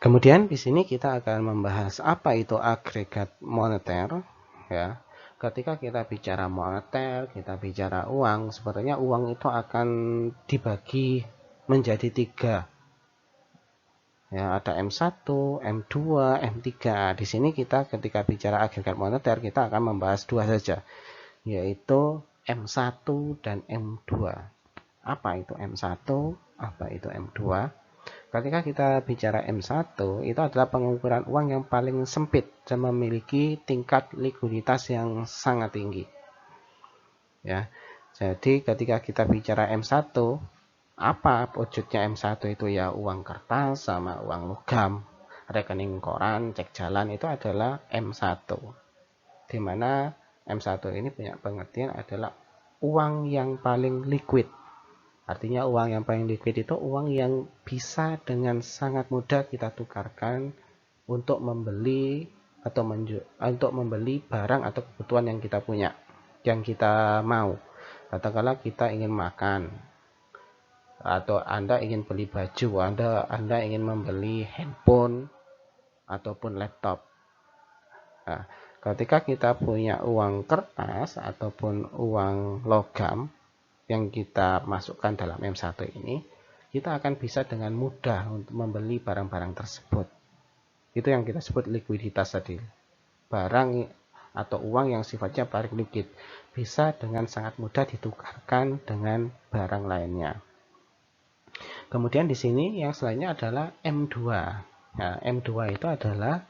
[SPEAKER 1] Kemudian di sini kita akan membahas apa itu agregat moneter, ya. Ketika kita bicara moneter, kita bicara uang, sebenarnya uang itu akan dibagi menjadi 3. Ya, ada M1, M2, M3. Di sini kita ketika bicara agregat moneter, kita akan membahas 2 saja, yaitu M1 dan M2. Apa itu M1? Apa itu M2? Ketika kita bicara M1, itu adalah pengukuran uang yang paling sempit dan memiliki tingkat likuiditas yang sangat tinggi. Ya, jadi ketika kita bicara M1, apa wujudnya M1 itu? Ya uang kertas sama uang logam, rekening koran, cek jalan, itu adalah M1. Di mana M1 ini punya pengertian adalah uang yang paling liquid. Artinya uang yang paling liquid itu uang yang bisa dengan sangat mudah kita tukarkan untuk membeli atau untuk membeli barang atau kebutuhan yang kita punya, yang kita mau. Katakanlah kita ingin makan, atau Anda ingin beli baju, Anda ingin membeli handphone, ataupun laptop. Nah, ketika kita punya uang kertas ataupun uang logam yang kita masukkan dalam M1 ini, kita akan bisa dengan mudah untuk membeli barang-barang tersebut. Itu yang kita sebut likuiditas tadi. Barang atau uang yang sifatnya barang liquid bisa dengan sangat mudah ditukarkan dengan barang lainnya. Kemudian di sini yang selanjutnya adalah M2. Nah, M2 itu adalah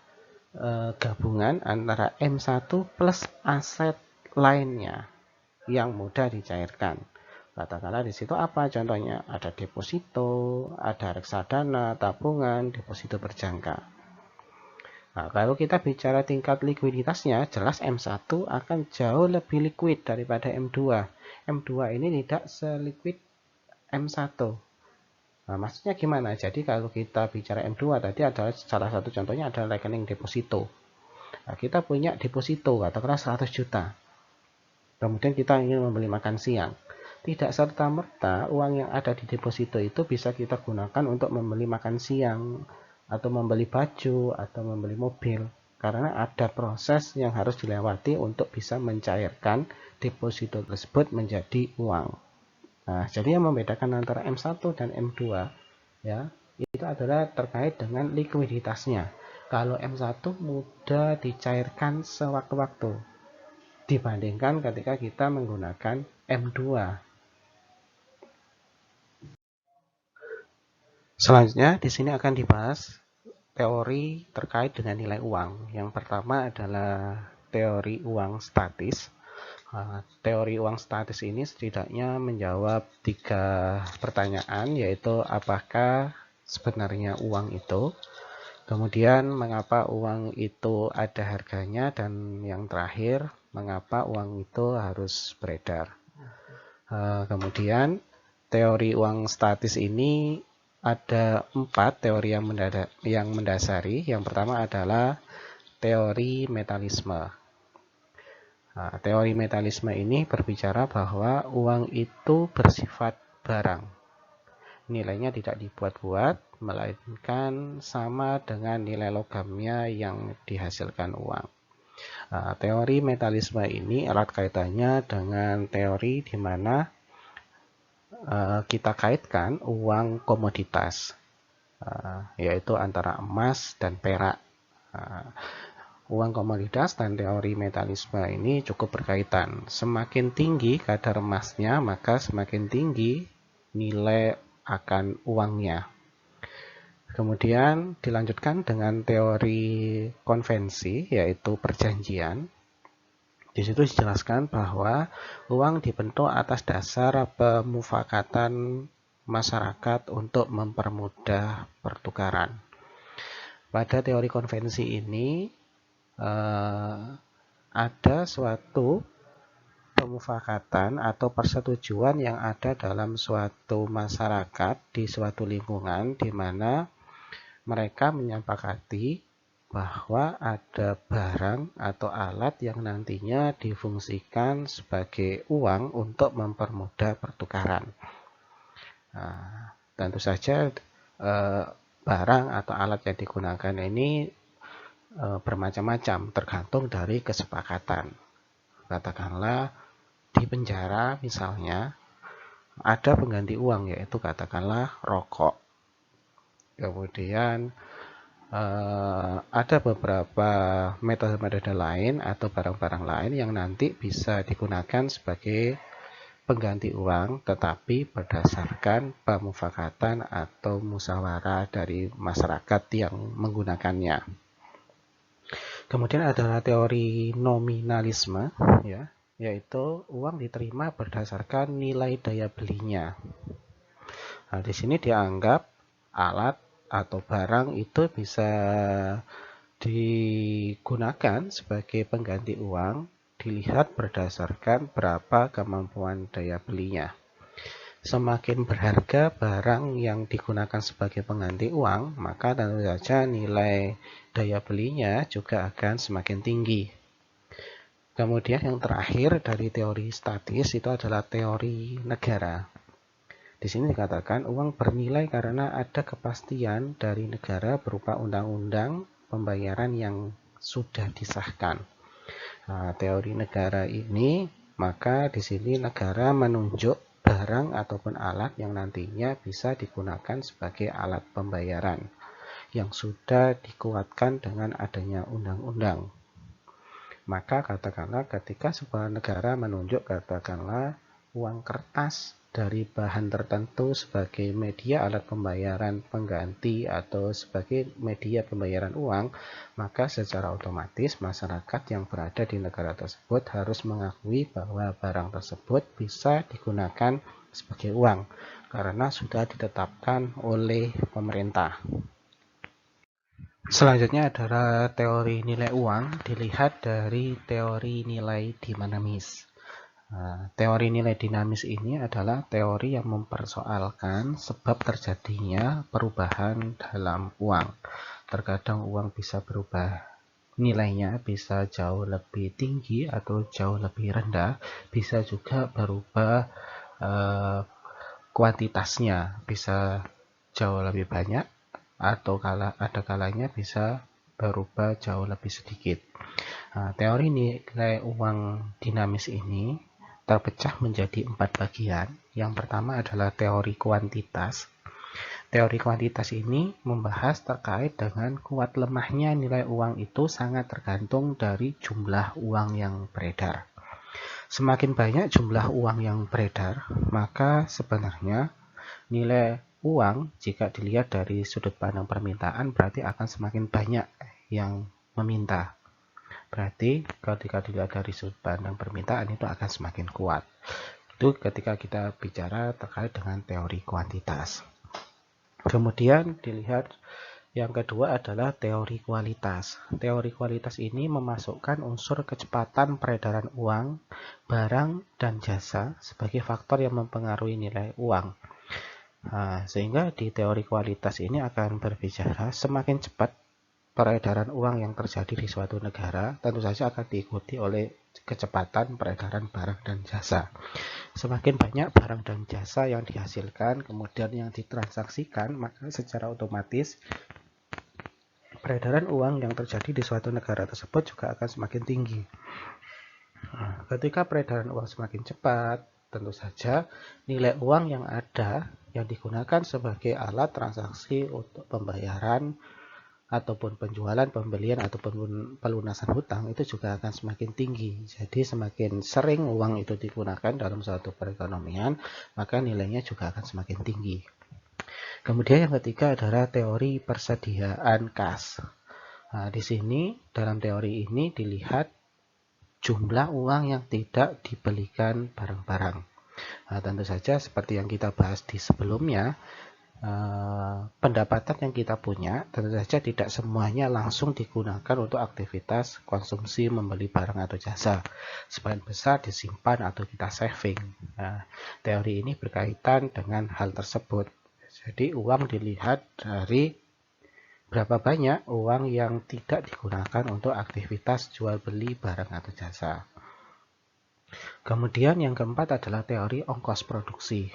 [SPEAKER 1] gabungan antara M1 plus aset lainnya yang mudah dicairkan. Katakanlah di situ apa contohnya? Ada deposito, ada reksadana, tabungan, deposito berjangka. Nah, kalau kita bicara tingkat likuiditasnya, jelas M1 akan jauh lebih liquid daripada M2. M2 ini tidak seliquid M1. Nah, maksudnya gimana? Jadi kalau kita bicara M2 tadi adalah salah satu contohnya adalah rekening deposito. Nah, kita punya deposito, katakanlah 100 juta. Kemudian kita ingin membeli makan siang. Tidak serta-merta uang yang ada di deposito itu bisa kita gunakan untuk membeli makan siang, atau membeli baju, atau membeli mobil. Karena ada proses yang harus dilewati untuk bisa mencairkan deposito tersebut menjadi uang. Nah, jadi yang membedakan antara M1 dan M2 ya, itu adalah terkait dengan likuiditasnya. Kalau M1 mudah dicairkan sewaktu-waktu dibandingkan ketika kita menggunakan M2. Selanjutnya di sini akan dibahas teori terkait dengan nilai uang. Yang pertama adalah teori uang statis. Teori uang statis ini setidaknya menjawab 3 pertanyaan, yaitu apakah sebenarnya uang itu, kemudian mengapa uang itu ada harganya, dan yang terakhir mengapa uang itu harus beredar. Kemudian teori uang statis ini ada 4 teori yang mendasari. Yang pertama adalah teori metalisme. Nah, teori metalisme ini berbicara bahwa uang itu bersifat barang. Nilainya tidak dibuat-buat, melainkan sama dengan nilai logamnya yang dihasilkan uang. Nah, teori metalisme ini erat kaitannya dengan teori di mana kita kaitkan uang komoditas, yaitu antara emas dan perak. Uang komoditas dan teori metalisme ini cukup berkaitan. Semakin tinggi kadar emasnya, maka semakin tinggi nilai akan uangnya. Kemudian dilanjutkan dengan teori konvensi, yaitu perjanjian. Di situ dijelaskan bahwa uang dibentuk atas dasar pemufakatan masyarakat untuk mempermudah pertukaran. Pada teori konvensi ini ada suatu pemufakatan atau persetujuan yang ada dalam suatu masyarakat di suatu lingkungan di mana mereka menyepakati bahwa ada barang atau alat yang nantinya difungsikan sebagai uang untuk mempermudah pertukaran. Nah, tentu saja barang atau alat yang digunakan ini bermacam-macam tergantung dari kesepakatan. Katakanlah di penjara misalnya ada pengganti uang, yaitu katakanlah rokok. Kemudian ada beberapa metode-metode lain atau barang-barang lain yang nanti bisa digunakan sebagai pengganti uang, tetapi berdasarkan pemufakatan atau musyawarah dari masyarakat yang menggunakannya. Kemudian adalah teori nominalisme, ya, yaitu uang diterima berdasarkan nilai daya belinya. Nah, di sini dianggap alat atau barang itu bisa digunakan sebagai pengganti uang dilihat berdasarkan berapa kemampuan daya belinya. Semakin berharga barang yang digunakan sebagai pengganti uang, maka tentu saja nilai daya belinya juga akan semakin tinggi. Kemudian yang terakhir dari teori statis itu adalah teori negara. Di sini dikatakan uang bernilai karena ada kepastian dari negara berupa undang-undang, pembayaran yang sudah disahkan. Nah, teori negara ini, maka di sini negara menunjuk barang ataupun alat yang nantinya bisa digunakan sebagai alat pembayaran yang sudah dikuatkan dengan adanya undang-undang. Maka katakanlah ketika sebuah negara menunjuk katakanlah uang kertas dari bahan tertentu sebagai media alat pembayaran pengganti atau sebagai media pembayaran uang, maka secara otomatis masyarakat yang berada di negara tersebut harus mengakui bahwa barang tersebut bisa digunakan sebagai uang karena sudah ditetapkan oleh pemerintah. Selanjutnya adalah teori nilai uang dilihat dari teori nilai dinamis. Teori nilai dinamis ini adalah teori yang mempersoalkan sebab terjadinya perubahan dalam uang. Terkadang uang bisa berubah, nilainya bisa jauh lebih tinggi atau jauh lebih rendah, bisa juga berubah kuantitasnya, bisa jauh lebih banyak atau ada kalanya bisa berubah jauh lebih sedikit. Teori nilai uang dinamis ini terpecah menjadi 4 bagian. Yang pertama adalah teori kuantitas. Teori kuantitas ini membahas terkait dengan kuat lemahnya nilai uang itu sangat tergantung dari jumlah uang yang beredar. Semakin banyak jumlah uang yang beredar, maka sebenarnya nilai uang jika dilihat dari sudut pandang permintaan berarti akan semakin banyak yang meminta. Berarti ketika dilihat dari sudut pandang permintaan itu akan semakin kuat. Itu ketika kita bicara terkait dengan teori kuantitas. Kemudian dilihat yang kedua adalah teori kualitas. Teori kualitas ini memasukkan unsur kecepatan peredaran uang, barang, dan jasa sebagai faktor yang mempengaruhi nilai uang. Sehingga di teori kualitas ini akan berbicara semakin cepat peredaran uang yang terjadi di suatu negara, tentu saja akan diikuti oleh kecepatan peredaran barang dan jasa. Semakin banyak barang dan jasa yang dihasilkan, kemudian yang ditransaksikan, maka secara otomatis peredaran uang yang terjadi di suatu negara tersebut juga akan semakin tinggi. Ketika peredaran uang semakin cepat, tentu saja nilai uang yang ada yang digunakan sebagai alat transaksi untuk pembayaran ataupun penjualan, pembelian ataupun pelunasan hutang itu juga akan semakin tinggi. Jadi semakin sering uang itu digunakan dalam suatu perekonomian, maka nilainya juga akan semakin tinggi. Kemudian yang ketiga adalah teori persediaan kas. Di sini dalam teori ini dilihat jumlah uang yang tidak dibelikan barang-barang. Tentu saja seperti yang kita bahas di sebelumnya, pendapatan yang kita punya tentu saja tidak semuanya langsung digunakan untuk aktivitas konsumsi membeli barang atau jasa. Sebagian besar disimpan atau kita saving. Teori ini berkaitan dengan hal tersebut. Jadi uang dilihat dari berapa banyak uang yang tidak digunakan untuk aktivitas jual beli barang atau jasa. Kemudian yang keempat adalah teori ongkos produksi.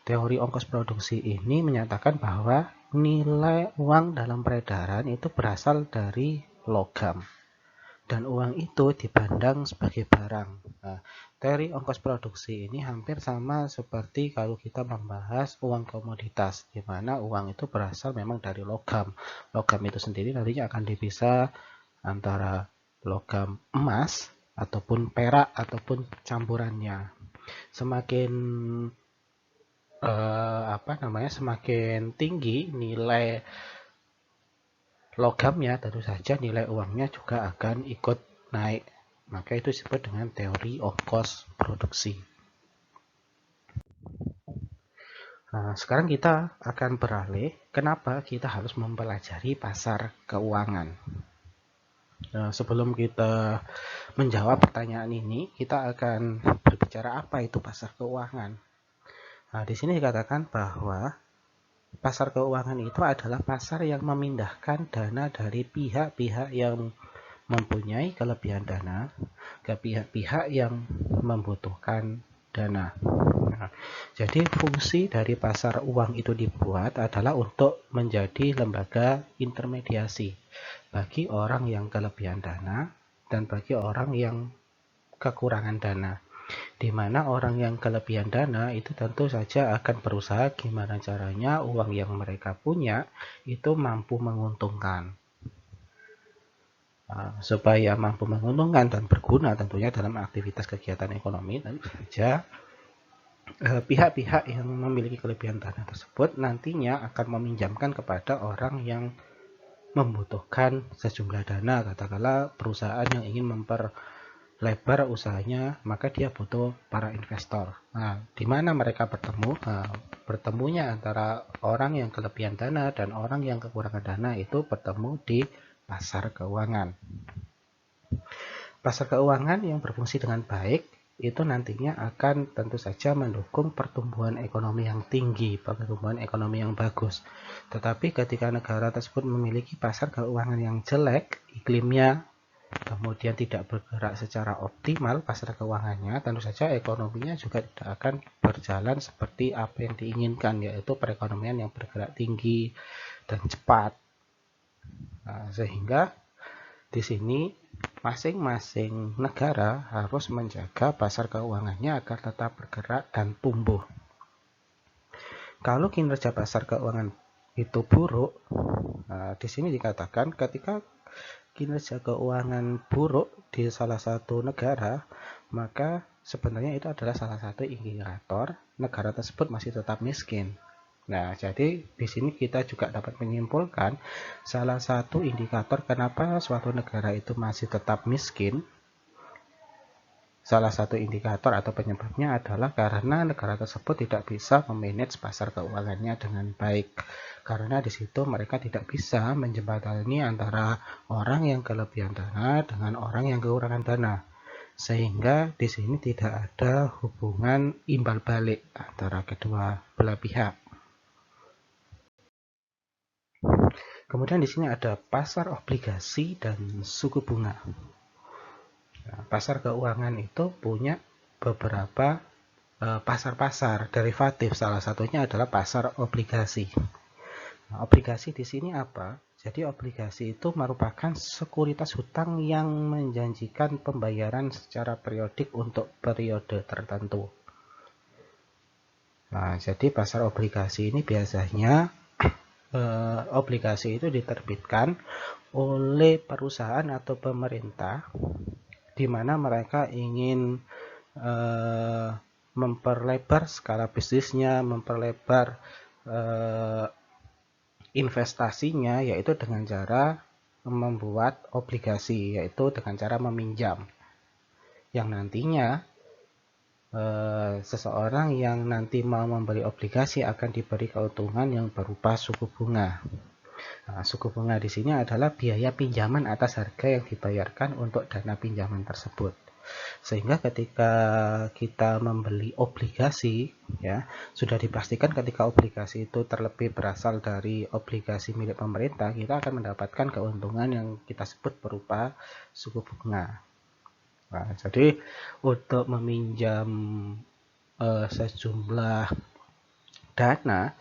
[SPEAKER 1] Teori ongkos produksi ini menyatakan bahwa nilai uang dalam peredaran itu berasal dari logam. Dan uang itu dipandang sebagai barang. Teori ongkos produksi ini hampir sama seperti kalau kita membahas uang komoditas, di mana uang itu berasal memang dari logam. Logam itu sendiri nantinya akan dipisah antara logam emas ataupun perak ataupun campurannya. Semakin semakin tinggi nilai logamnya, tentu saja nilai uangnya juga akan ikut naik. Maka itu disebut dengan teori ongkos produksi. Sekarang kita akan beralih kenapa kita harus mempelajari pasar keuangan. Sebelum kita menjawab pertanyaan ini, kita akan berbicara apa itu pasar keuangan. Di sini dikatakan bahwa pasar keuangan itu adalah pasar yang memindahkan dana dari pihak-pihak yang mempunyai kelebihan dana ke pihak-pihak yang membutuhkan dana. Nah, jadi fungsi dari pasar uang itu dibuat adalah untuk menjadi lembaga intermediasi bagi orang yang kelebihan dana dan bagi orang yang kekurangan dana. Di mana orang yang kelebihan dana itu tentu saja akan berusaha gimana caranya uang yang mereka punya itu mampu menguntungkan. Supaya mampu menguntungkan dan berguna tentunya dalam aktivitas kegiatan ekonomi, tentu saja pihak-pihak yang memiliki kelebihan dana tersebut nantinya akan meminjamkan kepada orang yang membutuhkan sejumlah dana. Katakanlah perusahaan yang ingin memperlebar usahanya, maka dia butuh para investor. Nah, di mana mereka bertemu? Bertemunya antara orang yang kelebihan dana dan orang yang kekurangan dana itu bertemu di pasar keuangan. Pasar keuangan yang berfungsi dengan baik itu nantinya akan tentu saja mendukung pertumbuhan ekonomi yang tinggi, pertumbuhan ekonomi yang bagus. Tetapi ketika negara tersebut memiliki pasar keuangan yang jelek, iklimnya kemudian tidak bergerak secara optimal pasar keuangannya, tentu saja ekonominya juga tidak akan berjalan seperti apa yang diinginkan, yaitu perekonomian yang bergerak tinggi dan cepat. Sehingga di sini masing-masing negara harus menjaga pasar keuangannya agar tetap bergerak dan tumbuh. Kalau kinerja pasar keuangan itu buruk, di sini dikatakan ketika kinerja keuangan buruk di salah satu negara, maka sebenarnya itu adalah salah satu indikator negara tersebut masih tetap miskin. Nah, jadi di sini kita juga dapat menyimpulkan salah satu indikator kenapa suatu negara itu masih tetap miskin. Salah satu indikator atau penyebabnya adalah karena negara tersebut tidak bisa memanage pasar keuangannya dengan baik. Karena di situ mereka tidak bisa menjembatani antara orang yang kelebihan dana dengan orang yang kekurangan dana. Sehingga di sini tidak ada hubungan imbal balik antara kedua belah pihak. Kemudian di sini ada pasar obligasi dan suku bunga. Nah, pasar keuangan itu punya beberapa pasar-pasar derivatif. Salah satunya adalah pasar obligasi. Nah, obligasi di sini apa? Jadi obligasi itu merupakan sekuritas hutang yang menjanjikan pembayaran secara periodik untuk periode tertentu. Nah, jadi pasar obligasi ini biasanya obligasi itu diterbitkan oleh perusahaan atau pemerintah di mana mereka ingin memperlebar skala bisnisnya, memperlebar investasinya, yaitu dengan cara membuat obligasi, yaitu dengan cara meminjam, yang nantinya seseorang yang nanti mau membeli obligasi akan diberi keuntungan yang berupa suku bunga. Nah, suku bunga di sini adalah biaya pinjaman atas harga yang dibayarkan untuk dana pinjaman tersebut. Sehingga ketika kita membeli obligasi, ya, sudah dipastikan ketika obligasi itu terlebih berasal dari obligasi milik pemerintah, kita akan mendapatkan keuntungan yang kita sebut berupa suku bunga. Nah, jadi untuk meminjam sejumlah dana,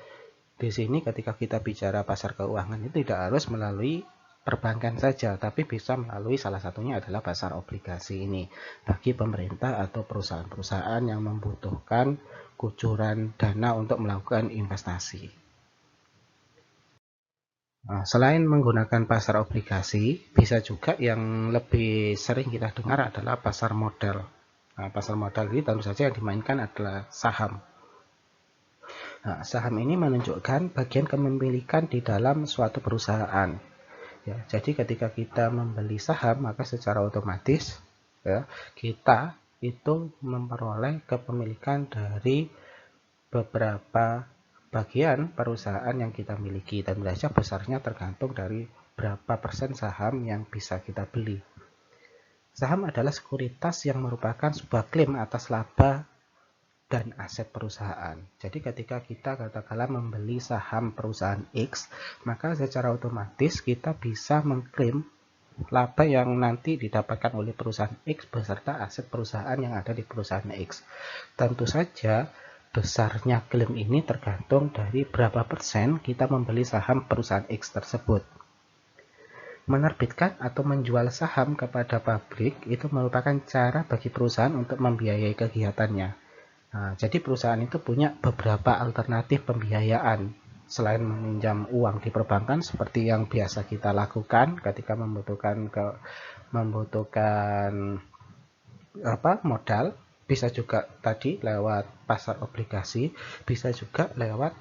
[SPEAKER 1] di sini ketika kita bicara pasar keuangan itu tidak harus melalui perbankan saja, tapi bisa melalui salah satunya adalah pasar obligasi ini bagi pemerintah atau perusahaan-perusahaan yang membutuhkan kucuran dana untuk melakukan investasi. Nah, selain menggunakan pasar obligasi, bisa juga yang lebih sering kita dengar adalah pasar modal. Nah, pasar modal ini tentu saja yang dimainkan adalah saham. Nah, saham ini menunjukkan bagian kepemilikan di dalam suatu perusahaan. Ya, jadi ketika kita membeli saham, maka secara otomatis ya, kita itu memperoleh kepemilikan dari beberapa bagian perusahaan yang kita miliki, dan biasanya besarnya tergantung dari berapa persen saham yang bisa kita beli. Saham adalah sekuritas yang merupakan sebuah klaim atas laba dan aset perusahaan. Jadi ketika kita katakanlah membeli saham perusahaan X, maka secara otomatis kita bisa mengklaim laba yang nanti didapatkan oleh perusahaan X beserta aset perusahaan yang ada di perusahaan X. Tentu saja besarnya klaim ini tergantung dari berapa persen kita membeli saham perusahaan X tersebut. Menerbitkan atau menjual saham kepada pabrik itu merupakan cara bagi perusahaan untuk membiayai kegiatannya. Nah, jadi perusahaan itu punya beberapa alternatif pembiayaan selain meminjam uang di perbankan seperti yang biasa kita lakukan ketika membutuhkan modal, bisa juga tadi lewat pasar obligasi, bisa juga lewat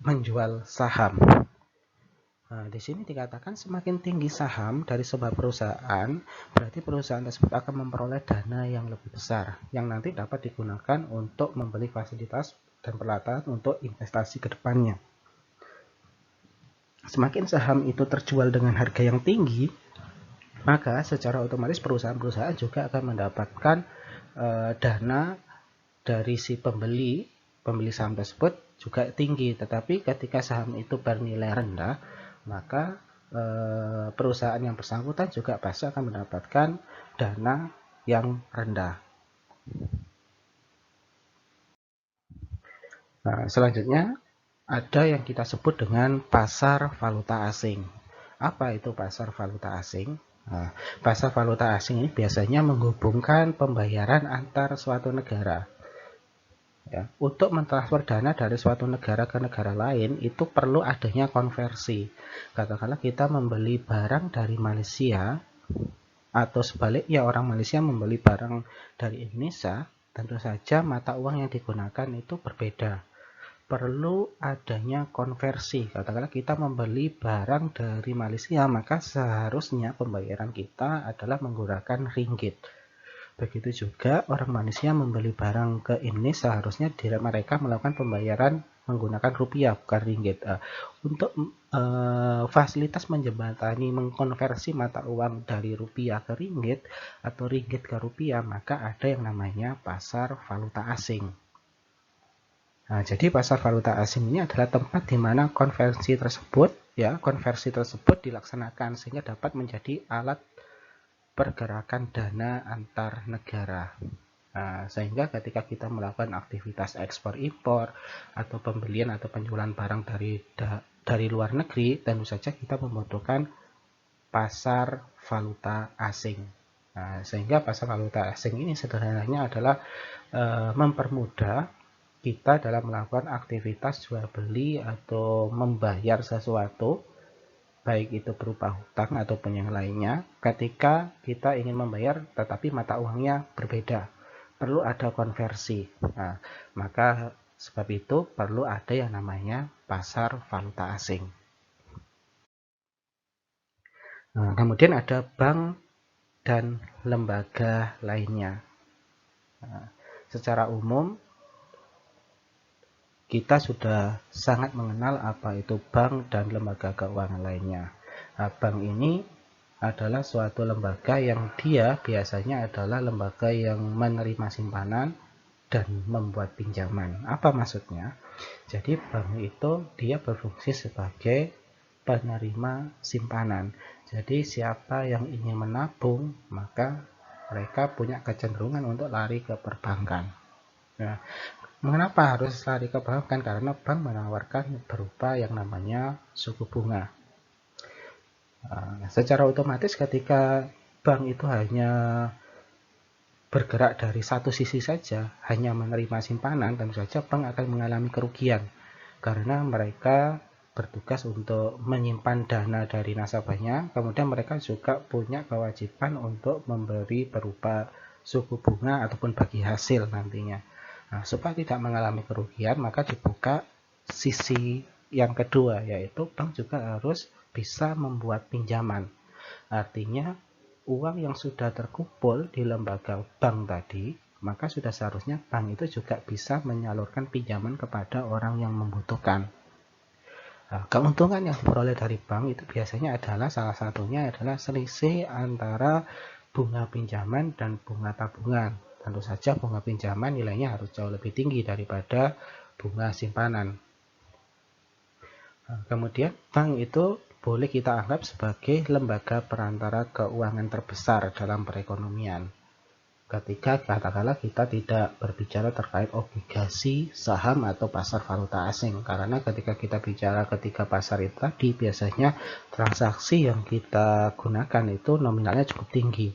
[SPEAKER 1] menjual saham. Nah, di sini dikatakan semakin tinggi saham dari sebuah perusahaan, berarti perusahaan tersebut akan memperoleh dana yang lebih besar, yang nanti dapat digunakan untuk membeli fasilitas dan peralatan untuk investasi ke depannya. Semakin saham itu terjual dengan harga yang tinggi, maka secara otomatis perusahaan-perusahaan juga akan mendapatkan dana dari si pembeli saham tersebut juga tinggi. Tetapi ketika saham itu bernilai rendah, maka perusahaan yang bersangkutan juga pasti akan mendapatkan dana yang rendah. Nah, selanjutnya ada yang kita sebut dengan pasar valuta asing. Apa itu pasar valuta asing? Nah, pasar valuta asing ini biasanya menghubungkan pembayaran antar suatu negara. Ya, untuk mentransfer dana dari suatu negara ke negara lain itu perlu adanya konversi. Katakanlah kita membeli barang dari Malaysia atau sebaliknya orang Malaysia membeli barang dari Indonesia, tentu saja mata uang yang digunakan itu berbeda. Perlu adanya konversi. Katakanlah kita membeli barang dari Malaysia, maka seharusnya pembayaran kita adalah menggunakan ringgit. Begitu juga orang Malaysia membeli barang ke Indonesia, seharusnya mereka melakukan pembayaran menggunakan rupiah bukan ringgit. Untuk fasilitas menjembatani mengkonversi mata uang dari rupiah ke ringgit atau ringgit ke rupiah, maka ada yang namanya pasar valuta asing. Nah, jadi pasar valuta asing ini adalah tempat di mana konversi tersebut dilaksanakan sehingga dapat menjadi alat pergerakan dana antar negara. Nah, sehingga ketika kita melakukan aktivitas ekspor impor atau pembelian atau penjualan barang dari luar negeri, tentu saja kita membutuhkan pasar valuta asing. Nah, sehingga pasar valuta asing ini sederhananya adalah mempermudah kita dalam melakukan aktivitas jual beli atau membayar sesuatu, baik itu berupa hutang ataupun yang lainnya, ketika kita ingin membayar tetapi mata uangnya berbeda, perlu ada konversi. Nah, maka sebab itu perlu ada yang namanya pasar valuta asing. Nah, kemudian ada bank dan lembaga lainnya. Nah, secara umum kita sudah sangat mengenal apa itu bank dan lembaga keuangan lainnya. Nah, bank ini adalah suatu lembaga yang dia biasanya adalah lembaga yang menerima simpanan dan membuat pinjaman. Apa maksudnya? Jadi bank itu dia berfungsi sebagai penerima simpanan. Jadi siapa yang ingin menabung, maka mereka punya kecenderungan untuk lari ke perbankan. Nah, mengapa harus lari ke perbankan? Karena bank menawarkan berupa yang namanya suku bunga. Secara otomatis ketika bank itu hanya bergerak dari satu sisi saja, hanya menerima simpanan, tentu saja bank akan mengalami kerugian. Karena mereka bertugas untuk menyimpan dana dari nasabahnya, kemudian mereka juga punya kewajiban untuk memberi berupa suku bunga ataupun bagi hasil nantinya. Nah, supaya tidak mengalami kerugian, maka dibuka sisi yang kedua, yaitu bank juga harus bisa membuat pinjaman. Artinya, uang yang sudah terkumpul di lembaga bank tadi, maka sudah seharusnya bank itu juga bisa menyalurkan pinjaman kepada orang yang membutuhkan. Nah, keuntungan yang diperoleh dari bank itu biasanya adalah salah satunya adalah selisih antara bunga pinjaman dan bunga tabungan. Tentu saja bunga pinjaman nilainya harus jauh lebih tinggi daripada bunga simpanan. Nah, kemudian bank itu boleh kita anggap sebagai lembaga perantara keuangan terbesar dalam perekonomian. Ketika katakanlah kita tidak berbicara terkait obligasi, saham, atau pasar valuta asing. Karena ketika kita bicara ketika pasar itu tadi, biasanya transaksi yang kita gunakan itu nominalnya cukup tinggi.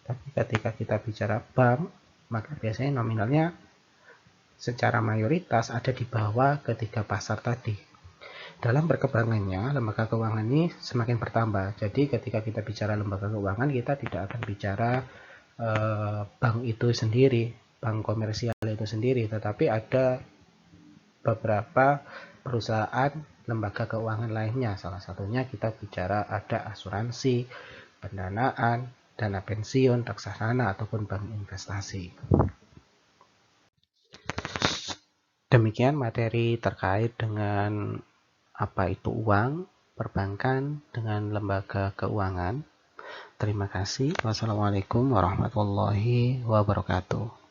[SPEAKER 1] Tapi ketika kita bicara bank, maka biasanya nominalnya secara mayoritas ada di bawah ketiga pasar tadi. Dalam perkembangannya, lembaga keuangan ini semakin bertambah. Jadi ketika kita bicara lembaga keuangan, kita tidak akan bicara bank itu sendiri, bank komersial itu sendiri, tetapi ada beberapa perusahaan lembaga keuangan lainnya. Salah satunya kita bicara ada asuransi, pendanaan, dana pensiun, reksadana, ataupun bank investasi. Demikian materi terkait dengan apa itu uang, perbankan, dengan lembaga keuangan. Terima kasih. Wassalamualaikum warahmatullahi wabarakatuh.